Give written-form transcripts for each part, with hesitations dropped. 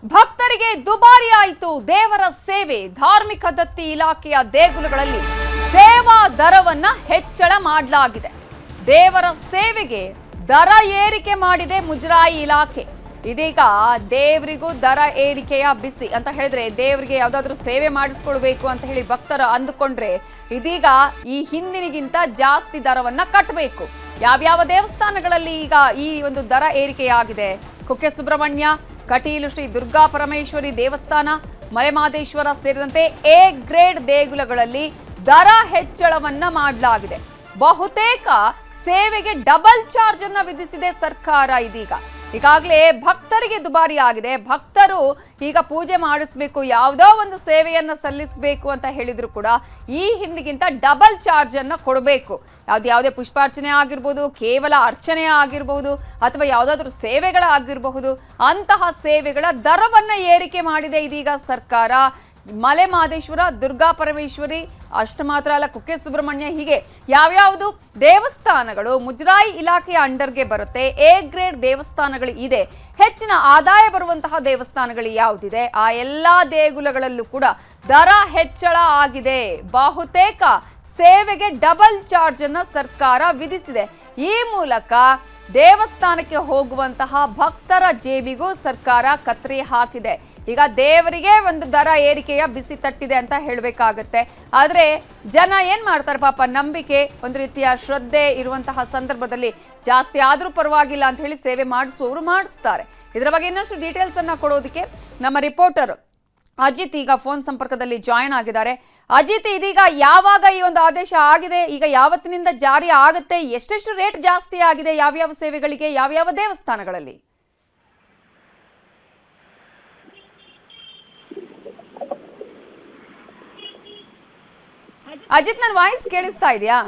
ಭಕ್ತರಿಗೆ ದುಬಾರಿ ಆಯಿತು ದೇವರ ಸೇವೆ. ಧಾರ್ಮಿಕ ದತ್ತಿ ಇಲಾಖೆಯ ದೇಗುಲಗಳಲ್ಲಿ ಸೇವಾ ದರವನ್ನ ಹೆಚ್ಚಳ ಮಾಡಲಾಗಿದೆ. ದೇವರ ಸೇವೆಗೆ ದರ ಏರಿಕೆ ಮಾಡಿದೆ ಮುಜರಾಯಿ ಇಲಾಖೆ. ಇದೀಗ ದೇವರಿಗೂ ದರ ಏರಿಕೆಯ ಬಿಸಿ ಅಂತ ಹೇಳಿದ್ರೆ, ದೇವರಿಗೆ ಯಾವ್ದಾದ್ರು ಸೇವೆ ಮಾಡಿಸ್ಕೊಳ್ಬೇಕು ಅಂತ ಹೇಳಿ ಭಕ್ತರು ಅಂದುಕೊಂಡ್ರೆ ಇದೀಗ ಈ ಹಿಂದಿನಿಗಿಂತ ಜಾಸ್ತಿ ದರವನ್ನ ಕಟ್ಟಬೇಕು. ಯಾವ್ಯಾವ ದೇವಸ್ಥಾನಗಳಲ್ಲಿ ಈಗ ಈ ಒಂದು ದರ ಏರಿಕೆಯಾಗಿದೆ? ಕುಕ್ಕೆ ಸುಬ್ರಹ್ಮಣ್ಯ, ಕಟೀಲು ಶ್ರೀ ದುರ್ಗಾ ಪರಮೇಶ್ವರಿ ದೇವಸ್ಥಾನ, ಮಲೆಮಹದೇಶ್ವರ ಸೇರಿದಂತೆ ಎ ಗ್ರೇಡ್ ದೇಗುಲಗಳಲ್ಲಿ ದರ ಹೆಚ್ಚಳವನ್ನ ಮಾಡಲಾಗಿದೆ. ಬಹುತೇಕ ಸೇವೆಗೆ ಡಬಲ್ ಚಾರ್ಜ್ ಅನ್ನ ವಿಧಿಸಿದೆ ಸರ್ಕಾರ. ಇದೀಗ ಈಗಾಗಲೇ ಭಕ್ತರಿಗೆ ದುಬಾರಿ ಆಗಿದೆ. ಭಕ್ತರು ಈಗ ಪೂಜೆ ಮಾಡಿಸ್ಬೇಕು, ಯಾವುದೋ ಒಂದು ಸೇವೆಯನ್ನ ಸಲ್ಲಿಸಬೇಕು ಅಂತ ಹೇಳಿದ್ರು ಕೂಡ ಈ ಹಿಂದಿಗಿಂತ ಡಬಲ್ ಚಾರ್ಜ್ ಅನ್ನ ಕೊಡಬೇಕು. ಯಾವುದೇ ಪುಷ್ಪಾರ್ಚನೆ ಆಗಿರ್ಬೋದು, ಕೇವಲ ಅರ್ಚನೆ ಆಗಿರಬಹುದು, ಅಥವಾ ಯಾವುದಾದ್ರೂ ಸೇವೆಗಳಾಗಿರಬಹುದು, ಅಂತಹ ಸೇವೆಗಳ ದರವನ್ನ ಏರಿಕೆ ಮಾಡಿದೆ ಇದೀಗ ಸರ್ಕಾರ. ಮಲೆಮಹದೇಶ್ವರ, ದುರ್ಗಾ ಪರಮೇಶ್ವರಿ ಅಷ್ಟು ಮಾತ್ರ ಅಲ್ಲ, ಕುಕ್ಕೆ ಸುಬ್ರಹ್ಮಣ್ಯ, ಹೀಗೆ ಯಾವ್ಯಾವುದು ದೇವಸ್ಥಾನಗಳು ಮುಜರಾಯಿ ಇಲಾಖೆಯ ಅಂಡರ್ಗೆ ಬರುತ್ತೆ, ಎ ಗ್ರೇಡ್ ದೇವಸ್ಥಾನಗಳು ಇದೆ, ಹೆಚ್ಚಿನ ಆದಾಯ ಬರುವಂತಹ ದೇವಸ್ಥಾನಗಳು ಯಾವುದಿದೆ ಆ ಎಲ್ಲಾ ದೇಗುಲಗಳಲ್ಲೂ ಕೂಡ ದರ ಹೆಚ್ಚಳ ಆಗಿದೆ. ಬಹುತೇಕ ಸೇವೆಗೆ ಡಬಲ್ ಚಾರ್ಜ್ ಅನ್ನ ಸರ್ಕಾರ ವಿಧಿಸಿದೆ. ಈ ಮೂಲಕ ದೇವಸ್ಥಾನಕ್ಕೆ ಹೋಗುವಂತಹ ಭಕ್ತರ ಜೇಬಿಗೂ ಸರ್ಕಾರ ಕತ್ರಿ ಹಾಕಿದೆ. ಈಗ ದೇವರಿಗೆ ಒಂದು ದರ ಏರಿಕೆಯ ಬಿಸಿ ತಟ್ಟಿದೆ ಅಂತ ಹೇಳಬೇಕಾಗತ್ತೆ. ಆದರೆ ಜನ ಏನ್ ಮಾಡ್ತಾರೆ, ಪಾಪ ನಂಬಿಕೆ, ಒಂದು ರೀತಿಯ ಶ್ರದ್ಧೆ ಇರುವಂತಹ ಸಂದರ್ಭದಲ್ಲಿ ಜಾಸ್ತಿ ಆದ್ರೂ ಪರವಾಗಿಲ್ಲ ಅಂತ ಹೇಳಿ ಸೇವೆ ಮಾಡಿಸುವವರು ಮಾಡಿಸ್ತಾರೆ. ಇದರ ಬಗ್ಗೆ ಇನ್ನಷ್ಟು ಡೀಟೇಲ್ಸ್ ಅನ್ನ ಕೊಡೋದಕ್ಕೆ ನಮ್ಮ ರಿಪೋರ್ಟರ್ ಅಜಿತ್ ಈಗ ಫೋನ್ ಸಂಪರ್ಕದಲ್ಲಿ ಜಾಯಿನ್ ಆಗಿದ್ದಾರೆ. ಅಜಿತ್, ಇದೀಗ ಯಾವಾಗ ಈ ಒಂದು ಆದೇಶ ಆಗಿದೆ, ಈಗ ಯಾವತ್ತಿನಿಂದ ಜಾರಿ ಆಗುತ್ತೆ, ಎಷ್ಟೆಷ್ಟು ರೇಟ್ ಜಾಸ್ತಿ ಆಗಿದೆ, ಯಾವ್ಯಾವ ಸೇವೆಗಳಿಗೆ, ಯಾವ್ಯಾವ ದೇವಸ್ಥಾನಗಳಲ್ಲಿ? ಅಜಿತ್, ನನ್ನ ವಾಯ್ಸ್ ಕೇಳಿಸ್ತಾ ಇದೆಯಾ?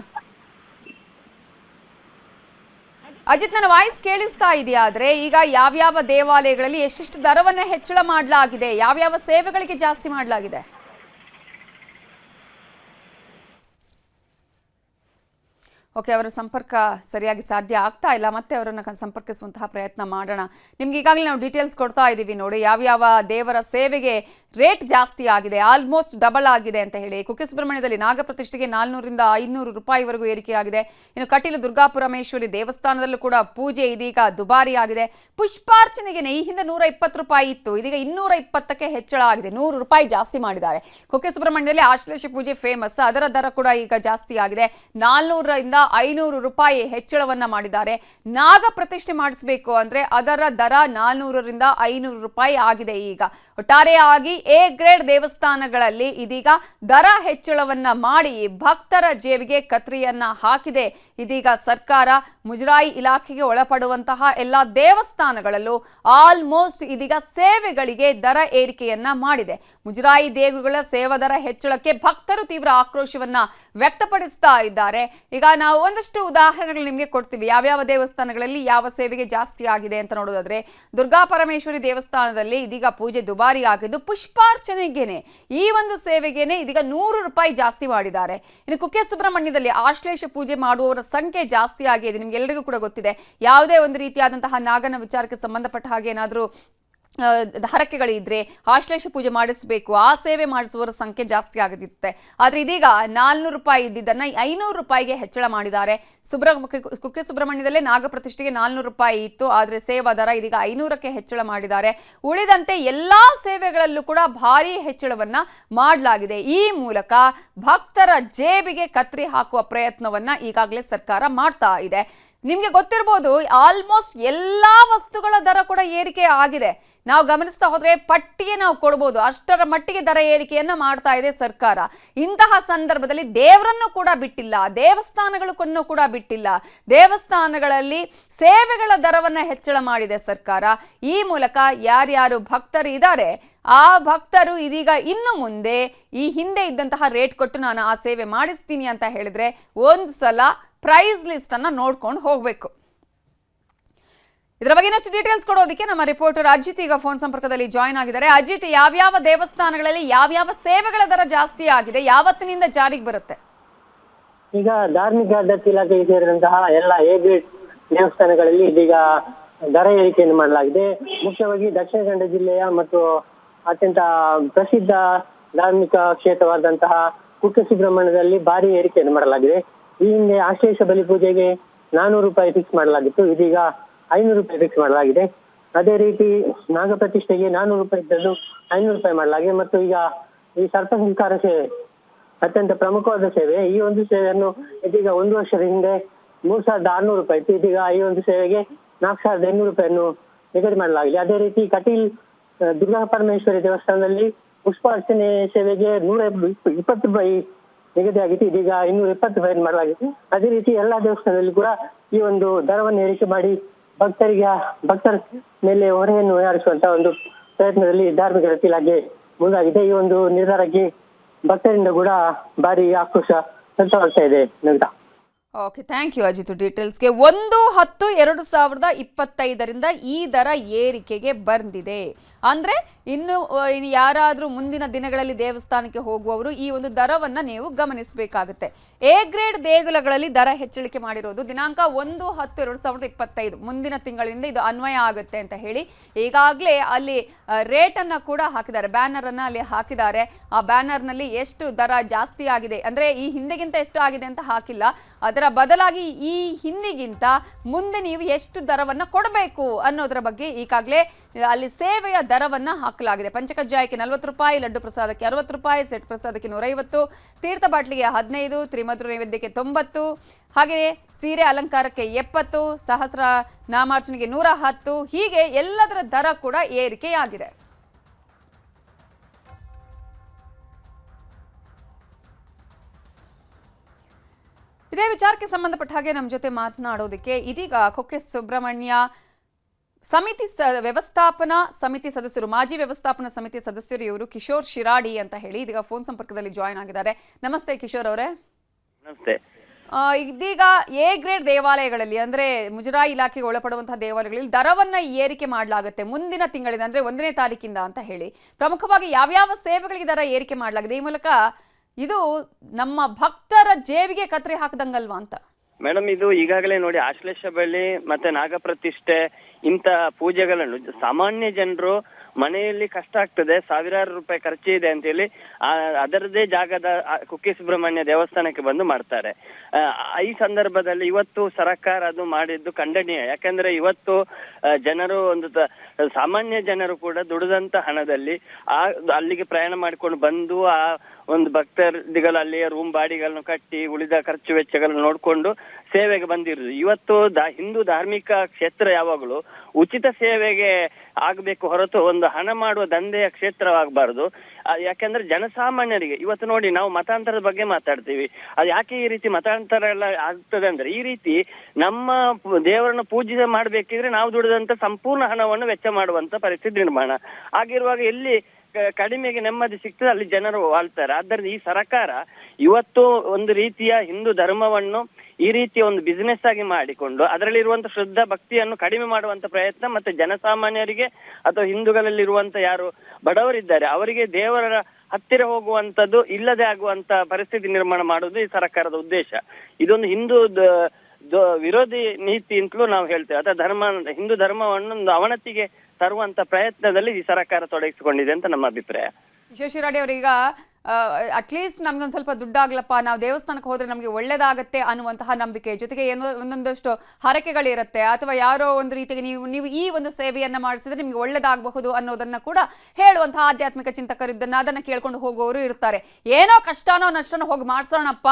ಅಜಿತ್, ನನ್ನ ವಾಯ್ಸ್ ಕೇಳಿಸ್ತಾ ಇದೆಯಾ? ಆದ್ರೆ ಈಗ ಯಾವ್ಯಾವ ದೇವಾಲಯಗಳಲ್ಲಿ ಎಷ್ಟೆಷ್ಟು ದರವನ್ನ ಹೆಚ್ಚಳ ಮಾಡಲಾಗಿದೆ, ಯಾವ್ಯಾವ ಸೇವೆಗಳಿಗೆ ಜಾಸ್ತಿ ಮಾಡಲಾಗಿದೆ? ಓಕೆ, ಅವರ ಸಂಪರ್ಕ ಸರಿಯಾಗಿ ಸಾಧ್ಯ ಆಗ್ತಾ ಇಲ್ಲ. ಮತ್ತೆ ಅವರನ್ನು ಸಂಪರ್ಕಿಸುವಂತಹ ಪ್ರಯತ್ನ ಮಾಡೋಣ. ನಿಮ್ಗೆ ಈಗಾಗಲೇ ನಾವು ಡೀಟೇಲ್ಸ್ ಕೊಡ್ತಾ ಇದ್ದೀವಿ ನೋಡಿ, ಯಾವ್ಯಾವ ದೇವರ ಸೇವೆಗೆ ರೇಟ್ ಜಾಸ್ತಿ ಆಗಿದೆ, ಆಲ್ಮೋಸ್ಟ್ ಡಬಲ್ ಆಗಿದೆ ಅಂತ ಹೇಳಿ. ಕುಕ್ಕೆ ಸುಬ್ರಹ್ಮಣ್ಯದಲ್ಲಿ ನಾಗಪ್ರತಿಷ್ಠೆಗೆ 400ರಿಂದ 500 ರೂಪಾಯಿವರೆಗೂ ಏರಿಕೆಯಾಗಿದೆ. ಇನ್ನು ಕಟೀಲು ದುರ್ಗಾ ಪರಮೇಶ್ವರಿ ದೇವಸ್ಥಾನದಲ್ಲೂ ಕೂಡ ಪೂಜೆ ಇದೀಗ ದುಬಾರಿ ಆಗಿದೆ. ಪುಷ್ಪಾರ್ಚನೆಗೆ ಈ ಹಿಂದೆ 120 ರೂಪಾಯಿ ಇತ್ತು, ಇದೀಗ 220ಕ್ಕೆ ಹೆಚ್ಚಳ ಆಗಿದೆ. 100 ರೂಪಾಯಿ ಜಾಸ್ತಿ ಮಾಡಿದ್ದಾರೆ. ಕುಕ್ಕೆ ಸುಬ್ರಹ್ಮಣ್ಯದಲ್ಲಿ ಆಶ್ಲೇಷ ಪೂಜೆ ಫೇಮಸ್, ಅದರ ದರ ಕೂಡ ಈಗ ಜಾಸ್ತಿ ಆಗಿದೆ. 400ರಿಂದ 500 ರೂಪಾಯಿ ಹೆಚ್ಚಳವನ್ನ ಮಾಡಿದ್ದಾರೆ. ನಾಗ ಪ್ರತಿಷ್ಠೆ ಮಾಡಿಸಬೇಕು ಅಂದ್ರೆ ಅದರ ದರ 400ರಿಂದ 500 ರೂಪಾಯಿ ಆಗಿದೆ. ಈಗ ಒಟ್ಟಾರೆಯಾಗಿ ಎ ಗ್ರೇಡ್ ದೇವಸ್ಥಾನಗಳಲ್ಲಿ ಇದೀಗ ದರ ಹೆಚ್ಚಳವನ್ನ ಮಾಡಿ ಭಕ್ತರ ಜೇಬಿಗೆ ಕತ್ರಿಯನ್ನ ಹಾಕಿದೆ ಇದೀಗ ಸರ್ಕಾರ. ಮುಜರಾಯಿ ಇಲಾಖೆಗೆ ಒಳಪಡುವಂತಹ ಎಲ್ಲಾ ದೇವಸ್ಥಾನಗಳಲ್ಲೂ ಆಲ್ಮೋಸ್ಟ್ ಇದೀಗ ಸೇವೆಗಳಿಗೆ ದರ ಏರಿಕೆಯನ್ನ ಮಾಡಿದೆ. ಮುಜರಾಯಿ ದೇಗುಲಗಳ ಸೇವಾ ದರ ಹೆಚ್ಚಳಕ್ಕೆ ಭಕ್ತರು ತೀವ್ರ ಆಕ್ರೋಶವನ್ನ ವ್ಯಕ್ತಪಡಿಸ್ತಾ ಇದ್ದಾರೆ. ಈಗ ನಾವು ಒಂದಷ್ಟು ಉದಾಹರಣೆಗಳು ನಿಮಗೆ ಕೊಡ್ತೀವಿ, ಯಾವ್ಯಾವ ದೇವಸ್ಥಾನಗಳಲ್ಲಿ ಯಾವ ಸೇವೆಗೆ ಜಾಸ್ತಿ ಆಗಿದೆ ಅಂತ ನೋಡೋದಾದ್ರೆ, ದುರ್ಗಾ ಪರಮೇಶ್ವರಿ ದೇವಸ್ಥಾನದಲ್ಲಿ ಇದೀಗ ಪೂಜೆ ದುಬಾರಿ ಆಗಿದ್ದು ಪುಷ್ಪಾರ್ಚನೆಗೇನೆ, ಈ ಒಂದು ಸೇವೆಗೇನೆ ಇದೀಗ 100 ರೂಪಾಯಿ ಜಾಸ್ತಿ ಮಾಡಿದ್ದಾರೆ. ಇನ್ನು ಕುಕ್ಕೆ ಸುಬ್ರಹ್ಮಣ್ಯದಲ್ಲಿ ಆಶ್ಲೇಷ ಪೂಜೆ ಮಾಡುವವರ ಸಂಖ್ಯೆ ಜಾಸ್ತಿ ಆಗಿದೆ. ನಿಮ್ಗೆಲ್ಲರಿಗೂ ಕೂಡ ಗೊತ್ತಿದೆ, ಯಾವುದೇ ಒಂದು ರೀತಿಯಾದಂತಹ ನಾಗನ ವಿಚಾರಕ್ಕೆ ಸಂಬಂಧಪಟ್ಟ ಹಾಗೆ ಏನಾದರೂ ಹರಕೆಗಳಿದ್ರೆ ಆಶ್ಲೇಷ ಪೂಜೆ ಮಾಡಿಸಬೇಕು, ಆ ಸೇವೆ ಮಾಡಿಸುವವರ ಸಂಖ್ಯೆ ಜಾಸ್ತಿ ಆಗುತ್ತಿರುತ್ತೆ. ಆದ್ರೆ ಇದೀಗ 400 ರೂಪಾಯಿ ಇದ್ದಿದ್ದನ್ನ 500 ರೂಪಾಯಿಗೆ ಹೆಚ್ಚಳ ಮಾಡಿದ್ದಾರೆ. ಕುಕ್ಕೆ ಸುಬ್ರಹ್ಮಣ್ಯದಲ್ಲೇ ನಾಗ ಪ್ರತಿಷ್ಠೆಗೆ 400 ರೂಪಾಯಿ ಇತ್ತು, ಆದ್ರೆ ಸೇವಾ ದರ ಇದೀಗ 500ಕ್ಕೆ ಹೆಚ್ಚಳ ಮಾಡಿದ್ದಾರೆ. ಉಳಿದಂತೆ ಎಲ್ಲಾ ಸೇವೆಗಳಲ್ಲೂ ಕೂಡ ಭಾರಿ ಹೆಚ್ಚಳವನ್ನ ಮಾಡಲಾಗಿದೆ. ಈ ಮೂಲಕ ಭಕ್ತರ ಜೇಬಿಗೆ ಕತ್ರಿ ಹಾಕುವ ಪ್ರಯತ್ನವನ್ನ ಈಗಾಗಲೇ ಸರ್ಕಾರ ಮಾಡ್ತಾ ಇದೆ. ನಿಮ್ಗೆ ಗೊತ್ತಿರಬಹುದು, ಆಲ್ಮೋಸ್ಟ್ ಎಲ್ಲಾ ವಸ್ತುಗಳ ದರ ಕೂಡ ಏರಿಕೆ ಆಗಿದೆ. ನಾವು ಗಮನಿಸ್ತಾ ಹೋದ್ರೆ ಪಟ್ಟಿಗೆ ನಾವು ಕೊಡಬಹುದು, ಅಷ್ಟರ ಮಟ್ಟಿಗೆ ದರ ಏರಿಕೆಯನ್ನ ಮಾಡ್ತಾ ಇದೆ ಸರ್ಕಾರ. ಇಂತಹ ಸಂದರ್ಭದಲ್ಲಿ ದೇವರನ್ನು ಕೂಡ ಬಿಟ್ಟಿಲ್ಲ, ದೇವಸ್ಥಾನಗಳನ್ನು ಕೂಡ ಬಿಟ್ಟಿಲ್ಲ, ದೇವಸ್ಥಾನಗಳಲ್ಲಿ ಸೇವೆಗಳ ದರವನ್ನ ಹೆಚ್ಚಳ ಮಾಡಿದೆ ಸರ್ಕಾರ. ಈ ಮೂಲಕ ಯಾರ್ಯಾರು ಭಕ್ತರು ಇದ್ದಾರೆ ಆ ಭಕ್ತರು ಇದೀಗ ಇನ್ನು ಮುಂದೆ ಈ ಹಿಂದೆ ಇದ್ದಂತಹ ರೇಟ್ ಕೊಟ್ಟು ನಾನು ಆ ಸೇವೆ ಮಾಡಿಸ್ತೀನಿ ಅಂತ ಹೇಳಿದ್ರೆ ಒಂದು ಸಲ ಪ್ರೈಸ್ ಲಿಸ್ಟ್ ಅನ್ನ ನೋಡ್ಕೊಂಡು ಹೋಗ್ಬೇಕು. ಇದರ ಬಗ್ಗೆ ಇನ್ನಷ್ಟು ಡೀಟೇಲ್ಸ್ ಕೊಡೋದಕ್ಕೆ ನಮ್ಮ ರಿಪೋರ್ಟರ್ ಅಜಿತ್ ಈಗ ಫೋನ್ ಸಂಪರ್ಕದಲ್ಲಿ ಜಾಯಿನ್ ಆಗಿದ್ದಾರೆ. ಅಜಿತ್, ಯಾವ್ಯಾವ ದೇವಸ್ಥಾನಗಳಲ್ಲಿ ಯಾವ್ಯಾವ ಸೇವೆಗಳ ದರ ಜಾಸ್ತಿ ಆಗಿದೆ, ಯಾವತ್ತಿನಿಂದ ಜಾರಿಗೆ ಬರುತ್ತೆ? ಈಗ ಧಾರ್ಮಿಕ ದತ್ತಿ ಇಲಾಖೆಗೆ ಸೇರಿದಂತಹ ಎಲ್ಲ ಎ ಗ್ರೇಡ್ ದೇವಸ್ಥಾನಗಳಲ್ಲಿ ಇದೀಗ ದರ ಏರಿಕೆಯನ್ನು ಮಾಡಲಾಗಿದೆ. ಮುಖ್ಯವಾಗಿ ದಕ್ಷಿಣ ಕನ್ನಡ ಜಿಲ್ಲೆಯ ಮತ್ತು ಅತ್ಯಂತ ಪ್ರಸಿದ್ಧ ಧಾರ್ಮಿಕ ಕ್ಷೇತ್ರವಾದಂತಹ ಕುಕ್ಕೆ ಸುಬ್ರಹ್ಮಣ್ಯದಲ್ಲಿ ಭಾರಿ ಏರಿಕೆಯನ್ನು ಮಾಡಲಾಗಿದೆ. ಈ ಹಿಂದೆ ಆಶ್ಲೇಷ ಬಲಿ ಪೂಜೆಗೆ 400 ರೂಪಾಯಿ ಫಿಕ್ಸ್ ಮಾಡಲಾಗಿತ್ತು, ಇದೀಗ 500 ರೂಪಾಯಿ ಫಿಕ್ಸ್ ಮಾಡಲಾಗಿದೆ. ಅದೇ ರೀತಿ ನಾಗ ಪ್ರತಿಷ್ಠೆಗೆ 400 ರೂಪಾಯಿ ಇದ್ದದ್ದು 500 ರೂಪಾಯಿ ಮಾಡಲಾಗಿದೆ. ಮತ್ತು ಈಗ ಈ ಸರ್ಪ ಸಂಸ್ಕಾರ ಸೇವೆ ಅತ್ಯಂತ ಪ್ರಮುಖವಾದ ಸೇವೆ. ಈ ಒಂದು ಸೇವೆಯನ್ನು ಇದೀಗ 1 ವರ್ಷದ ಹಿಂದೆ 3600 ರೂಪಾಯಿ ಇತ್ತು, ಇದೀಗ ಈ ಒಂದು ಸೇವೆಗೆ 4800 ರೂಪಾಯಿಯನ್ನು ನಿಗದಿ ಮಾಡಲಾಗಿದೆ. ಅದೇ ರೀತಿ ಕಟೀಲ್ ದುರ್ಗಾ ಪರಮೇಶ್ವರಿ ದೇವಸ್ಥಾನದಲ್ಲಿ ಪುಷ್ಪಾರ್ಚನೆ ಸೇವೆಗೆ 120 ರೂಪಾಯಿ ನಿಗದಿಯಾಗಿತ್ತು, ಇದೀಗ 220 ರೂಪಾಯಿ ಮಾಡಲಾಗಿದೆ. ಅದೇ ರೀತಿ ಎಲ್ಲಾ ದೇವಸ್ಥಾನದಲ್ಲಿ ಕೂಡ ಈ ಒಂದು ದರವನ್ನು ಏರಿಕೆ ಮಾಡಿ ಭಕ್ತರ ಮೇಲೆ ಹೊರೆಯನ್ನು ಹಾರಿಸುವಂತ ಒಂದು ಪ್ರಯತ್ನದಲ್ಲಿ ಧಾರ್ಮಿಕ ಇಲಾಖೆ ಮುಂದಾಗಿದೆ. ಈ ಒಂದು ನಿರ್ಧಾರಕ್ಕೆ ಭಕ್ತರಿಂದ ಕೂಡ ಭಾರಿ ಆಕ್ರೋಶ ವ್ಯಕ್ತವಾಗ್ತಾ ಇದೆ. Navita. Okay, thank you Ajit ಡೀಟೇಲ್ಸ್ಗೆ. 1/10/2025 ಈ ದರ ಏರಿಕೆಗೆ ಬಂದಿದೆ. ಅಂದರೆ ಇನ್ನು ಯಾರಾದರೂ ಮುಂದಿನ ದಿನಗಳಲ್ಲಿ ದೇವಸ್ಥಾನಕ್ಕೆ ಹೋಗುವವರು ಈ ಒಂದು ದರವನ್ನು ನೀವು ಗಮನಿಸಬೇಕಾಗುತ್ತೆ. ಎ ಗ್ರೇಡ್ ದೇಗುಲಗಳಲ್ಲಿ ದರ ಹೆಚ್ಚಳಿಕೆ ಮಾಡಿರೋದು ದಿನಾಂಕ 1/10/2025 ಮುಂದಿನ ತಿಂಗಳಿಂದ ಇದು ಅನ್ವಯ ಆಗುತ್ತೆ ಅಂತ ಹೇಳಿ ಈಗಾಗಲೇ ಅಲ್ಲಿ ರೇಟನ್ನು ಕೂಡ ಹಾಕಿದ್ದಾರೆ, ಬ್ಯಾನರನ್ನು ಅಲ್ಲಿ ಹಾಕಿದ್ದಾರೆ. ಆ ಬ್ಯಾನರ್ನಲ್ಲಿ ಎಷ್ಟು ದರ ಜಾಸ್ತಿ ಆಗಿದೆ ಅಂದರೆ ಈ ಹಿಂದೆಗಿಂತ ಎಷ್ಟು ಆಗಿದೆ ಅಂತ ಹಾಕಿಲ್ಲ, ಅದರ ಬದಲಾಗಿ ಈ ಹಿಂದಿಗಿಂತ ಮುಂದೆ ನೀವು ಎಷ್ಟು ದರವನ್ನು ಕೊಡಬೇಕು ಅನ್ನೋದರ ಬಗ್ಗೆ ಈಗಾಗಲೇ ಅಲ್ಲಿ ಸೇವೆಯ ದರವನ್ನು ಹಾಕಲಾಗಿದೆ. ಪಂಚಕಜ್ಜಾಯಕ್ಕೆ 40 ರೂಪಾಯಿ, ಲಡ್ಡು ಪ್ರಸಾದಕ್ಕೆ 60 ರೂಪಾಯಿ, ಸೆಟ್ ಪ್ರಸಾದಕ್ಕೆ 150, ತೀರ್ಥ ಬಾಟ್ಲಿಗೆ 15, ತ್ರಿಮಧುರ ನೈವೇದ್ಯಕ್ಕೆ 90, ಹಾಗೆಯೇ ಸೀರೆ ಅಲಂಕಾರಕ್ಕೆ 70, ಸಹಸ್ರ ನಾಮಾರ್ಚನೆಗೆ 110, ಹೀಗೆ ಎಲ್ಲದರ ದರ ಕೂಡ ಏರಿಕೆಯಾಗಿದೆ. ಇದೇ ವಿಚಾರಕ್ಕೆ ಸಂಬಂಧಪಟ್ಟ ಹಾಗೆ ನಮ್ಮ ಜೊತೆ ಮಾತನಾಡೋದಕ್ಕೆ ಇದೀಗ ಕುಕ್ಕೆ ಸುಬ್ರಹ್ಮಣ್ಯ ಸಮಿತಿ ವ್ಯವಸ್ಥಾಪನಾ ಸಮಿತಿ ಸದಸ್ಯರು, ಮಾಜಿ ವ್ಯವಸ್ಥಾಪನಾ ಸಮಿತಿ ಸದಸ್ಯರು ಇವರು ಕಿಶೋರ್ ಶಿರಾಡಿ ಅಂತ ಹೇಳಿ ಇದೀಗ ಫೋನ್ ಸಂಪರ್ಕದಲ್ಲಿ ಜಾಯಿನ್ ಆಗಿದ್ದಾರೆ. ನಮಸ್ತೆ ಕಿಶೋರ್ ಅವರೇ. ನಮಸ್ತೆ. ಇದೀಗ ಎ ಗ್ರೇಡ್ ದೇವಾಲಯಗಳಲ್ಲಿ ಅಂದ್ರೆ ಮುಜರಾಯಿ ಇಲಾಖೆಗೆ ಒಳಪಡುವಂತಹ ದೇವಾಲಯಗಳಲ್ಲಿ ದರವನ್ನ ಏರಿಕೆ ಮಾಡಲಾಗುತ್ತೆ ಮುಂದಿನ ತಿಂಗಳಿಂದ, ಅಂದ್ರೆ 1ನೇ ತಾರೀಕಿಂದ ಅಂತ ಹೇಳಿ. ಪ್ರಮುಖವಾಗಿ ಯಾವ್ಯಾವ ಸೇವೆಗಳಿಗೆ ದರ ಏರಿಕೆ ಮಾಡಲಾಗಿದೆ, ಈ ಮೂಲಕ ಇದು ನಮ್ಮ ಭಕ್ತರ ಜೇಬಿಗೆ ಕತ್ತರಿ ಹಾಕದಂಗಲ್ವಾ ಅಂತ? ಮೇಡಮ್, ಇದು ಈಗಾಗಲೇ ನೋಡಿ, ಆಶ್ಲೇಷ ಬಲಿ ಮತ್ತೆ ನಾಗಪ್ರತಿಷ್ಠೆ ಇಂಥ ಪೂಜೆಗಳನ್ನು ಸಾಮಾನ್ಯ ಜನರು ಮನೆಯಲ್ಲಿ ಕಷ್ಟ ಆಗ್ತದೆ, ಸಾವಿರಾರು ರೂಪಾಯಿ ಖರ್ಚು ಇದೆ ಅಂತ ಹೇಳಿ ಅದರದೇ ಜಾಗದ ಕುಕ್ಕೆ ಸುಬ್ರಹ್ಮಣ್ಯ ದೇವಸ್ಥಾನಕ್ಕೆ ಬಂದು ಮಾಡ್ತಾರೆ. ಈ ಸಂದರ್ಭದಲ್ಲಿ ಇವತ್ತು ಸರ್ಕಾರ ಅದು ಮಾಡಿದ್ದು ಖಂಡನೀಯ. ಯಾಕಂದ್ರೆ ಇವತ್ತು ಜನರು ಸಾಮಾನ್ಯ ಜನರು ಕೂಡ ದುಡಿದಂತ ಹಣದಲ್ಲಿ ಅಲ್ಲಿಗೆ ಪ್ರಯಾಣ ಮಾಡಿಕೊಂಡು ಬಂದು ಆ ಒಂದು ಭಕ್ತರಿಗಳು ಅಲ್ಲಿಯ ರೂಮ್ ಬಾಡಿಗಳನ್ನು ಕಟ್ಟಿ ಉಳಿದ ಖರ್ಚು ವೆಚ್ಚಗಳನ್ನು ನೋಡಿಕೊಂಡು ಸೇವೆಗೆ ಬಂದಿರುವುದು. ಇವತ್ತು ಹಿಂದೂ ಧಾರ್ಮಿಕ ಕ್ಷೇತ್ರ ಯಾವಾಗಲೂ ಉಚಿತ ಸೇವೆಗೆ ಆಗ್ಬೇಕು ಹೊರತು ಒಂದು ಹಣ ಮಾಡುವ ದಂಧೆಯ ಕ್ಷೇತ್ರವಾಗಬಾರದು. ಯಾಕೆಂದ್ರೆ ಜನಸಾಮಾನ್ಯರಿಗೆ ಇವತ್ತು ನೋಡಿ, ನಾವು ಮತಾಂತರದ ಬಗ್ಗೆ ಮಾತಾಡ್ತೀವಿ, ಅದು ಯಾಕೆ ಈ ರೀತಿ ಮತಾಂತರ ಎಲ್ಲ ಆಗ್ತದೆ ಅಂದ್ರೆ, ಈ ರೀತಿ ನಮ್ಮ ದೇವರನ್ನು ಪೂಜೆ ಮಾಡ್ಬೇಕಿದ್ರೆ ನಾವು ದುಡಿದಂತ ಸಂಪೂರ್ಣ ಹಣವನ್ನು ವೆಚ್ಚ ಮಾಡುವಂತ ಪರಿಸ್ಥಿತಿ ನಿರ್ಮಾಣ ಆಗಿರುವಾಗ ಎಲ್ಲಿ ಕಡಿಮೆಗೆ ನೆಮ್ಮದಿ ಸಿಗ್ತದೆ ಅಲ್ಲಿ ಜನರು ವಾಳ್ತಾರೆ. ಆದ್ದರಿಂದ ಈ ಸರ್ಕಾರ ಇವತ್ತು ಒಂದು ರೀತಿಯ ಹಿಂದೂ ಧರ್ಮವನ್ನು ಈ ರೀತಿಯ ಒಂದು ಬಿಸಿನೆಸ್ ಆಗಿ ಮಾಡಿಕೊಂಡು ಅದರಲ್ಲಿರುವಂತ ಶ್ರದ್ಧಾ ಭಕ್ತಿಯನ್ನು ಕಡಿಮೆ ಮಾಡುವಂತ ಪ್ರಯತ್ನ, ಮತ್ತೆ ಜನಸಾಮಾನ್ಯರಿಗೆ ಅಥವಾ ಹಿಂದೂಗಳಲ್ಲಿರುವಂತ ಯಾರು ಬಡವರಿದ್ದಾರೆ ಅವರಿಗೆ ದೇವರ ಹತ್ತಿರ ಹೋಗುವಂತದ್ದು ಇಲ್ಲದೆ ಆಗುವಂತ ಪರಿಸ್ಥಿತಿ ನಿರ್ಮಾಣ ಮಾಡುವುದು ಈ ಸರ್ಕಾರದ ಉದ್ದೇಶ. ಇದೊಂದು ಹಿಂದೂ ವಿರೋಧಿ ನೀತಿ ಅಂತಲೂ ನಾವು ಹೇಳ್ತೇವೆ. ಅಥವಾ ಹಿಂದೂ ಧರ್ಮವನ್ನು ಒಂದು ಅವನತಿಗೆ ತರುವಂತ ಪ್ರಯತ್ನದಲ್ಲಿ ಈ ಸರ್ಕಾರ ತೊಡಗಿಸಿಕೊಂಡಿದೆ ಅಂತ ನಮ್ಮ ಅಭಿಪ್ರಾಯ. ಕಿಶೋರ್ ಶಿರಾಡಿ ಅವರೀಗ ಅಟ್ಲೀಸ್ಟ್ ನಮ್ಗೊಂದು ಸ್ವಲ್ಪ ದುಡ್ಡಾಗ್ಲಪ್ಪ, ನಾವು ದೇವಸ್ಥಾನಕ್ಕೆ ಹೋದ್ರೆ ನಮಗೆ ಒಳ್ಳೇದಾಗತ್ತೆ ಅನ್ನುವಂತಹ ನಂಬಿಕೆ ಜೊತೆಗೆ ಏನೋ ಒಂದೊಂದಷ್ಟು ಹರಕೆಗಳಿರುತ್ತೆ, ಅಥವಾ ಯಾರೋ ಒಂದು ರೀತಿಗೆ ನೀವು ಈ ಒಂದು ಸೇವೆಯನ್ನ ಮಾಡಿಸಿದ್ರೆ ನಿಮ್ಗೆ ಒಳ್ಳೇದಾಗಬಹುದು ಅನ್ನೋದನ್ನ ಕೂಡ ಹೇಳುವಂತಹ ಆಧ್ಯಾತ್ಮಿಕ ಚಿಂತಕರಿದ್ದನ್ನ ಅದನ್ನ ಕೇಳ್ಕೊಂಡು ಹೋಗುವವರು ಇರ್ತಾರೆ. ಏನೋ ಕಷ್ಟನೋ ನಷ್ಟನೋ ಹೋಗಿ ಮಾಡ್ಸೋಣಪ್ಪ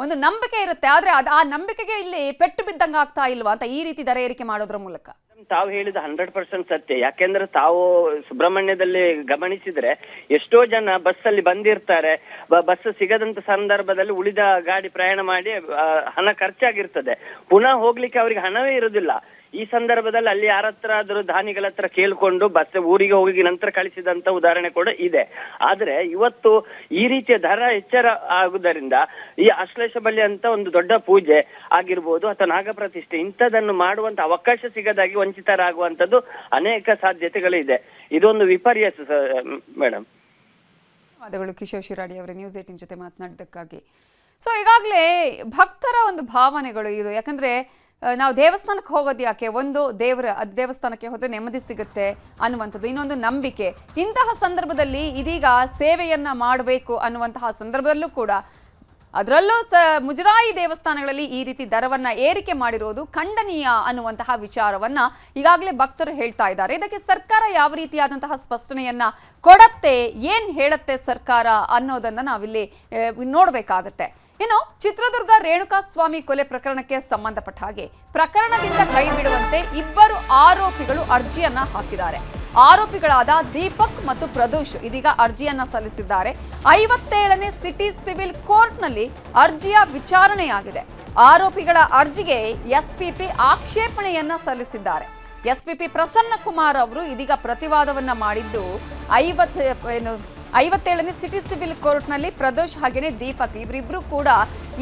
ಒಂದು ನಂಬಿಕೆ ಇರುತ್ತೆ, ಆದ್ರೆ ಆ ನಂಬಿಕೆಗೆ ಇಲ್ಲಿ ಪೆಟ್ಟು ಬಿದ್ದಂಗ ಆಗ್ತಾ ಇಲ್ವಾ ಅಂತ ಈ ರೀತಿ ದರ ಏರಿಕೆ ಮಾಡೋದ್ರ ಮೂಲಕ? ತಾವು ಹೇಳಿದ 100% ಸತ್ಯ. ಯಾಕೆಂದ್ರೆ ತಾವು ಸುಬ್ರಹ್ಮಣ್ಯದಲ್ಲಿ ಗಮನಿಸಿದ್ರೆ ಎಷ್ಟೋ ಜನ ಬಸ್ ಅಲ್ಲಿ ಬಂದಿರ್ತಾರೆ, ಬಸ್ ಸಿಗದಂತ ಸಂದರ್ಭದಲ್ಲಿ ಉಳಿದ ಗಾಡಿ ಪ್ರಯಾಣ ಮಾಡಿ ಹಣ ಖರ್ಚಾಗಿರ್ತದೆ, ಪುನಃ ಹೋಗ್ಲಿಕ್ಕೆ ಅವರಿಗೆ ಹಣವೇ ಇರುವುದಿಲ್ಲ. ಈ ಸಂದರ್ಭದಲ್ಲಿ ಅಲ್ಲಿ ಯಾರ ಹತ್ರ ಆದ್ರೂ ದಾನಿಗಳ ಹತ್ರ ಕೇಳ್ಕೊಂಡು ಬಸ್ ಊರಿಗೆ ಹೋಗಿ ನಂತರ ಕಳಿಸಿದಂತ ಉದಾಹರಣೆ ಕೂಡ ಇದೆ. ಆದ್ರೆ ಇವತ್ತು ಈ ರೀತಿಯ ದರ ಎಚ್ಚರ ಆಗುವುದರಿಂದ ಈ ಆಶ್ಲೇಷ ಬಲಿ ಅಂತ ಒಂದು ದೊಡ್ಡ ಪೂಜೆ ಆಗಿರ್ಬೋದು ಅಥವಾ ನಾಗಪ್ರತಿಷ್ಠೆ ಇಂಥದನ್ನು ಮಾಡುವಂತ ಅವಕಾಶ ಸಿಗದಾಗಿ ವಂಚಿತರಾಗುವಂತದ್ದು ಅನೇಕ ಸಾಧ್ಯತೆಗಳಿದೆ. ಇದೊಂದು ವಿಪರ್ಯಾಸ ಮೇಡಮ್. ಧನ್ಯವಾದಗಳು ಕಿಶೋರ್ ಶಿರಾಡಿ ಅವರೇ ನ್ಯೂಸ್ 18 ಜೊತೆ ಮಾತನಾಡಿದ್ದಕ್ಕಾಗಿ. ಸೊ ಈಗಾಗಲೇ ಭಕ್ತರ ಒಂದು ಭಾವನೆಗಳು ಇದು, ಯಾಕಂದ್ರೆ ನಾವು ದೇವಸ್ಥಾನಕ್ಕೆ ಹೋಗೋದು ಯಾಕೆ, ಒಂದು ದೇವಸ್ಥಾನಕ್ಕೆ ಹೋದರೆ ನೆಮ್ಮದಿ ಸಿಗುತ್ತೆ ಅನ್ನುವಂಥದ್ದು, ಇನ್ನೊಂದು ನಂಬಿಕೆ. ಇಂತಹ ಸಂದರ್ಭದಲ್ಲಿ ಇದೀಗ ಸೇವೆಯನ್ನ ಮಾಡಬೇಕು ಅನ್ನುವಂತಹ ಸಂದರ್ಭದಲ್ಲೂ ಕೂಡ ಅದರಲ್ಲೂ ಮುಜರಾಯಿ ದೇವಸ್ಥಾನಗಳಲ್ಲಿ ಈ ರೀತಿ ದರವನ್ನ ಏರಿಕೆ ಮಾಡಿರೋದು ಖಂಡನೀಯ ಅನ್ನುವಂತಹ ವಿಚಾರವನ್ನ ಈಗಾಗಲೇ ಭಕ್ತರು ಹೇಳ್ತಾ ಇದ್ದಾರೆ. ಇದಕ್ಕೆ ಸರ್ಕಾರ ಯಾವ ರೀತಿಯಾದಂತಹ ಸ್ಪಷ್ಟನೆಯನ್ನ ಕೊಡತ್ತೆ, ಏನ್ ಹೇಳುತ್ತೆ ಸರ್ಕಾರ ಅನ್ನೋದನ್ನ ನಾವಿಲ್ಲಿ ನೋಡಬೇಕಾಗತ್ತೆ. ಇನ್ನು ಚಿತ್ರದುರ್ಗ ರೇಣುಕಾಸ್ವಾಮಿ ಕೊಲೆ ಪ್ರಕರಣಕ್ಕೆ ಸಂಬಂಧಪಟ್ಟ ಹಾಗೆ ಪ್ರಕರಣದಿಂದ ಕೈ ಬಿಡುವಂತೆ ಇಬ್ಬರು ಆರೋಪಿಗಳು ಅರ್ಜಿಯನ್ನ ಹಾಕಿದ್ದಾರೆ. ಆರೋಪಿಗಳಾದ ದೀಪಕ್ ಮತ್ತು ಪ್ರದೋಷ್ ಇದೀಗ ಅರ್ಜಿಯನ್ನ ಸಲ್ಲಿಸಿದ್ದಾರೆ. 57ನೇ ಸಿಟಿ ಸಿವಿಲ್ ಕೋರ್ಟ್ನಲ್ಲಿ ಅರ್ಜಿಯ ವಿಚಾರಣೆಯಾಗಿದೆ. ಆರೋಪಿಗಳ ಅರ್ಜಿಗೆ ಎಸ್ಪಿಪಿ ಆಕ್ಷೇಪಣೆಯನ್ನ ಸಲ್ಲಿಸಿದ್ದಾರೆ. ಎಸ್ಪಿಪಿ ಪ್ರಸನ್ನ ಕುಮಾರ್ ಅವರು ಇದೀಗ ಪ್ರತಿವಾದವನ್ನ ಮಾಡಿದ್ದು 57ನೇ ಸಿಟಿ ಸಿವಿಲ್ ಕೋರ್ಟ್ನಲ್ಲಿ ಪ್ರದೋಷ್ ಹಾಗೇನೆ ದೀಪಕ್ ಇವರಿಬ್ರು ಕೂಡ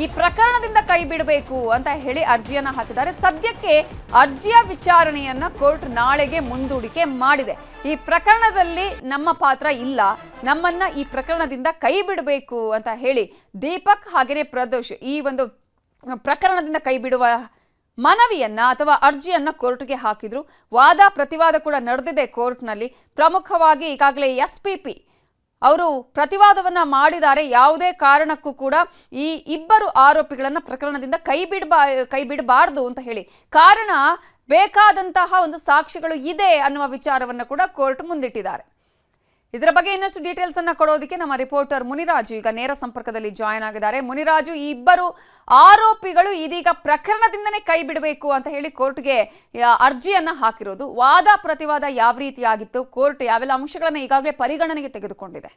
ಈ ಪ್ರಕರಣದಿಂದ ಕೈ ಬಿಡಬೇಕು ಅಂತ ಹೇಳಿ ಅರ್ಜಿಯನ್ನ ಹಾಕಿದ್ದಾರೆ. ಸದ್ಯಕ್ಕೆ ಅರ್ಜಿಯ ವಿಚಾರಣೆಯನ್ನ ಕೋರ್ಟ್ ನಾಳೆಗೆ ಮುಂದೂಡಿಕೆ ಮಾಡಿದೆ. ಈ ಪ್ರಕರಣದಲ್ಲಿ ನಮ್ಮ ಪಾತ್ರ ಇಲ್ಲ, ನಮ್ಮನ್ನ ಈ ಪ್ರಕರಣದಿಂದ ಕೈ ಬಿಡಬೇಕು ಅಂತ ಹೇಳಿ ದೀಪಕ್ ಹಾಗೇನೆ ಪ್ರದೋಷ್ ಈ ಒಂದು ಪ್ರಕರಣದಿಂದ ಕೈ ಬಿಡುವ ಮನವಿಯನ್ನ ಅಥವಾ ಅರ್ಜಿಯನ್ನ ಕೋರ್ಟ್ಗೆ ಹಾಕಿದ್ರು. ವಾದ ಪ್ರತಿವಾದ ಕೂಡ ನಡೆದಿದೆ ಕೋರ್ಟ್ನಲ್ಲಿ. ಪ್ರಮುಖವಾಗಿ ಈಗಾಗಲೇ ಎಸ್ಪಿಪಿ ಅವರು ಪ್ರತಿವಾದವನ್ನ ಮಾಡಿದ್ದಾರೆ. ಯಾವುದೇ ಕಾರಣಕ್ಕೂ ಕೂಡ ಈ ಇಬ್ಬರು ಆರೋಪಿಗಳನ್ನ ಪ್ರಕರಣದಿಂದ ಕೈ ಬಿಡಬಾರ್ದು ಅಂತ ಹೇಳಿ, ಕಾರಣ ಬೇಕಾದಂತಹ ಒಂದು ಸಾಕ್ಷ್ಯಗಳು ಇದೆ ಅನ್ನುವ ವಿಚಾರವನ್ನು ಕೂಡ ಕೋರ್ಟ್ ಮುಂದಿಟ್ಟಿದ್ದಾರೆ. ಇದರ ಬಗ್ಗೆ ಇನ್ನಷ್ಟು ಡೀಟೇಲ್ಸ್ ಅನ್ನ ಕೊಡೋದಕ್ಕೆ ನಮ್ಮ ರಿಪೋರ್ಟರ್ ಮುನಿರಾಜು ಈಗ ನೇರ ಸಂಪರ್ಕದಲ್ಲಿ ಜಾಯ್ನ್ ಆಗಿದ್ದಾರೆ. ಮುನಿರಾಜು, ಈ ಇಬ್ಬರು ಆರೋಪಿಗಳು ಇದೀಗ ಪ್ರಕರಣದಿಂದನೇ ಕೈ ಬಿಡಬೇಕು ಅಂತ ಹೇಳಿ ಕೋರ್ಟ್ಗೆ ಅರ್ಜಿಯನ್ನ ಹಾಕಿರೋದು, ವಾದ ಪ್ರತಿವಾದ ಯಾವ ರೀತಿಯಾಗಿತ್ತು, ಕೋರ್ಟ್ ಯಾವೆಲ್ಲ ಅಂಶಗಳನ್ನ ಈಗಾಗಲೇ ಪರಿಗಣನೆಗೆ ತೆಗೆದುಕೊಂಡಿದೆ?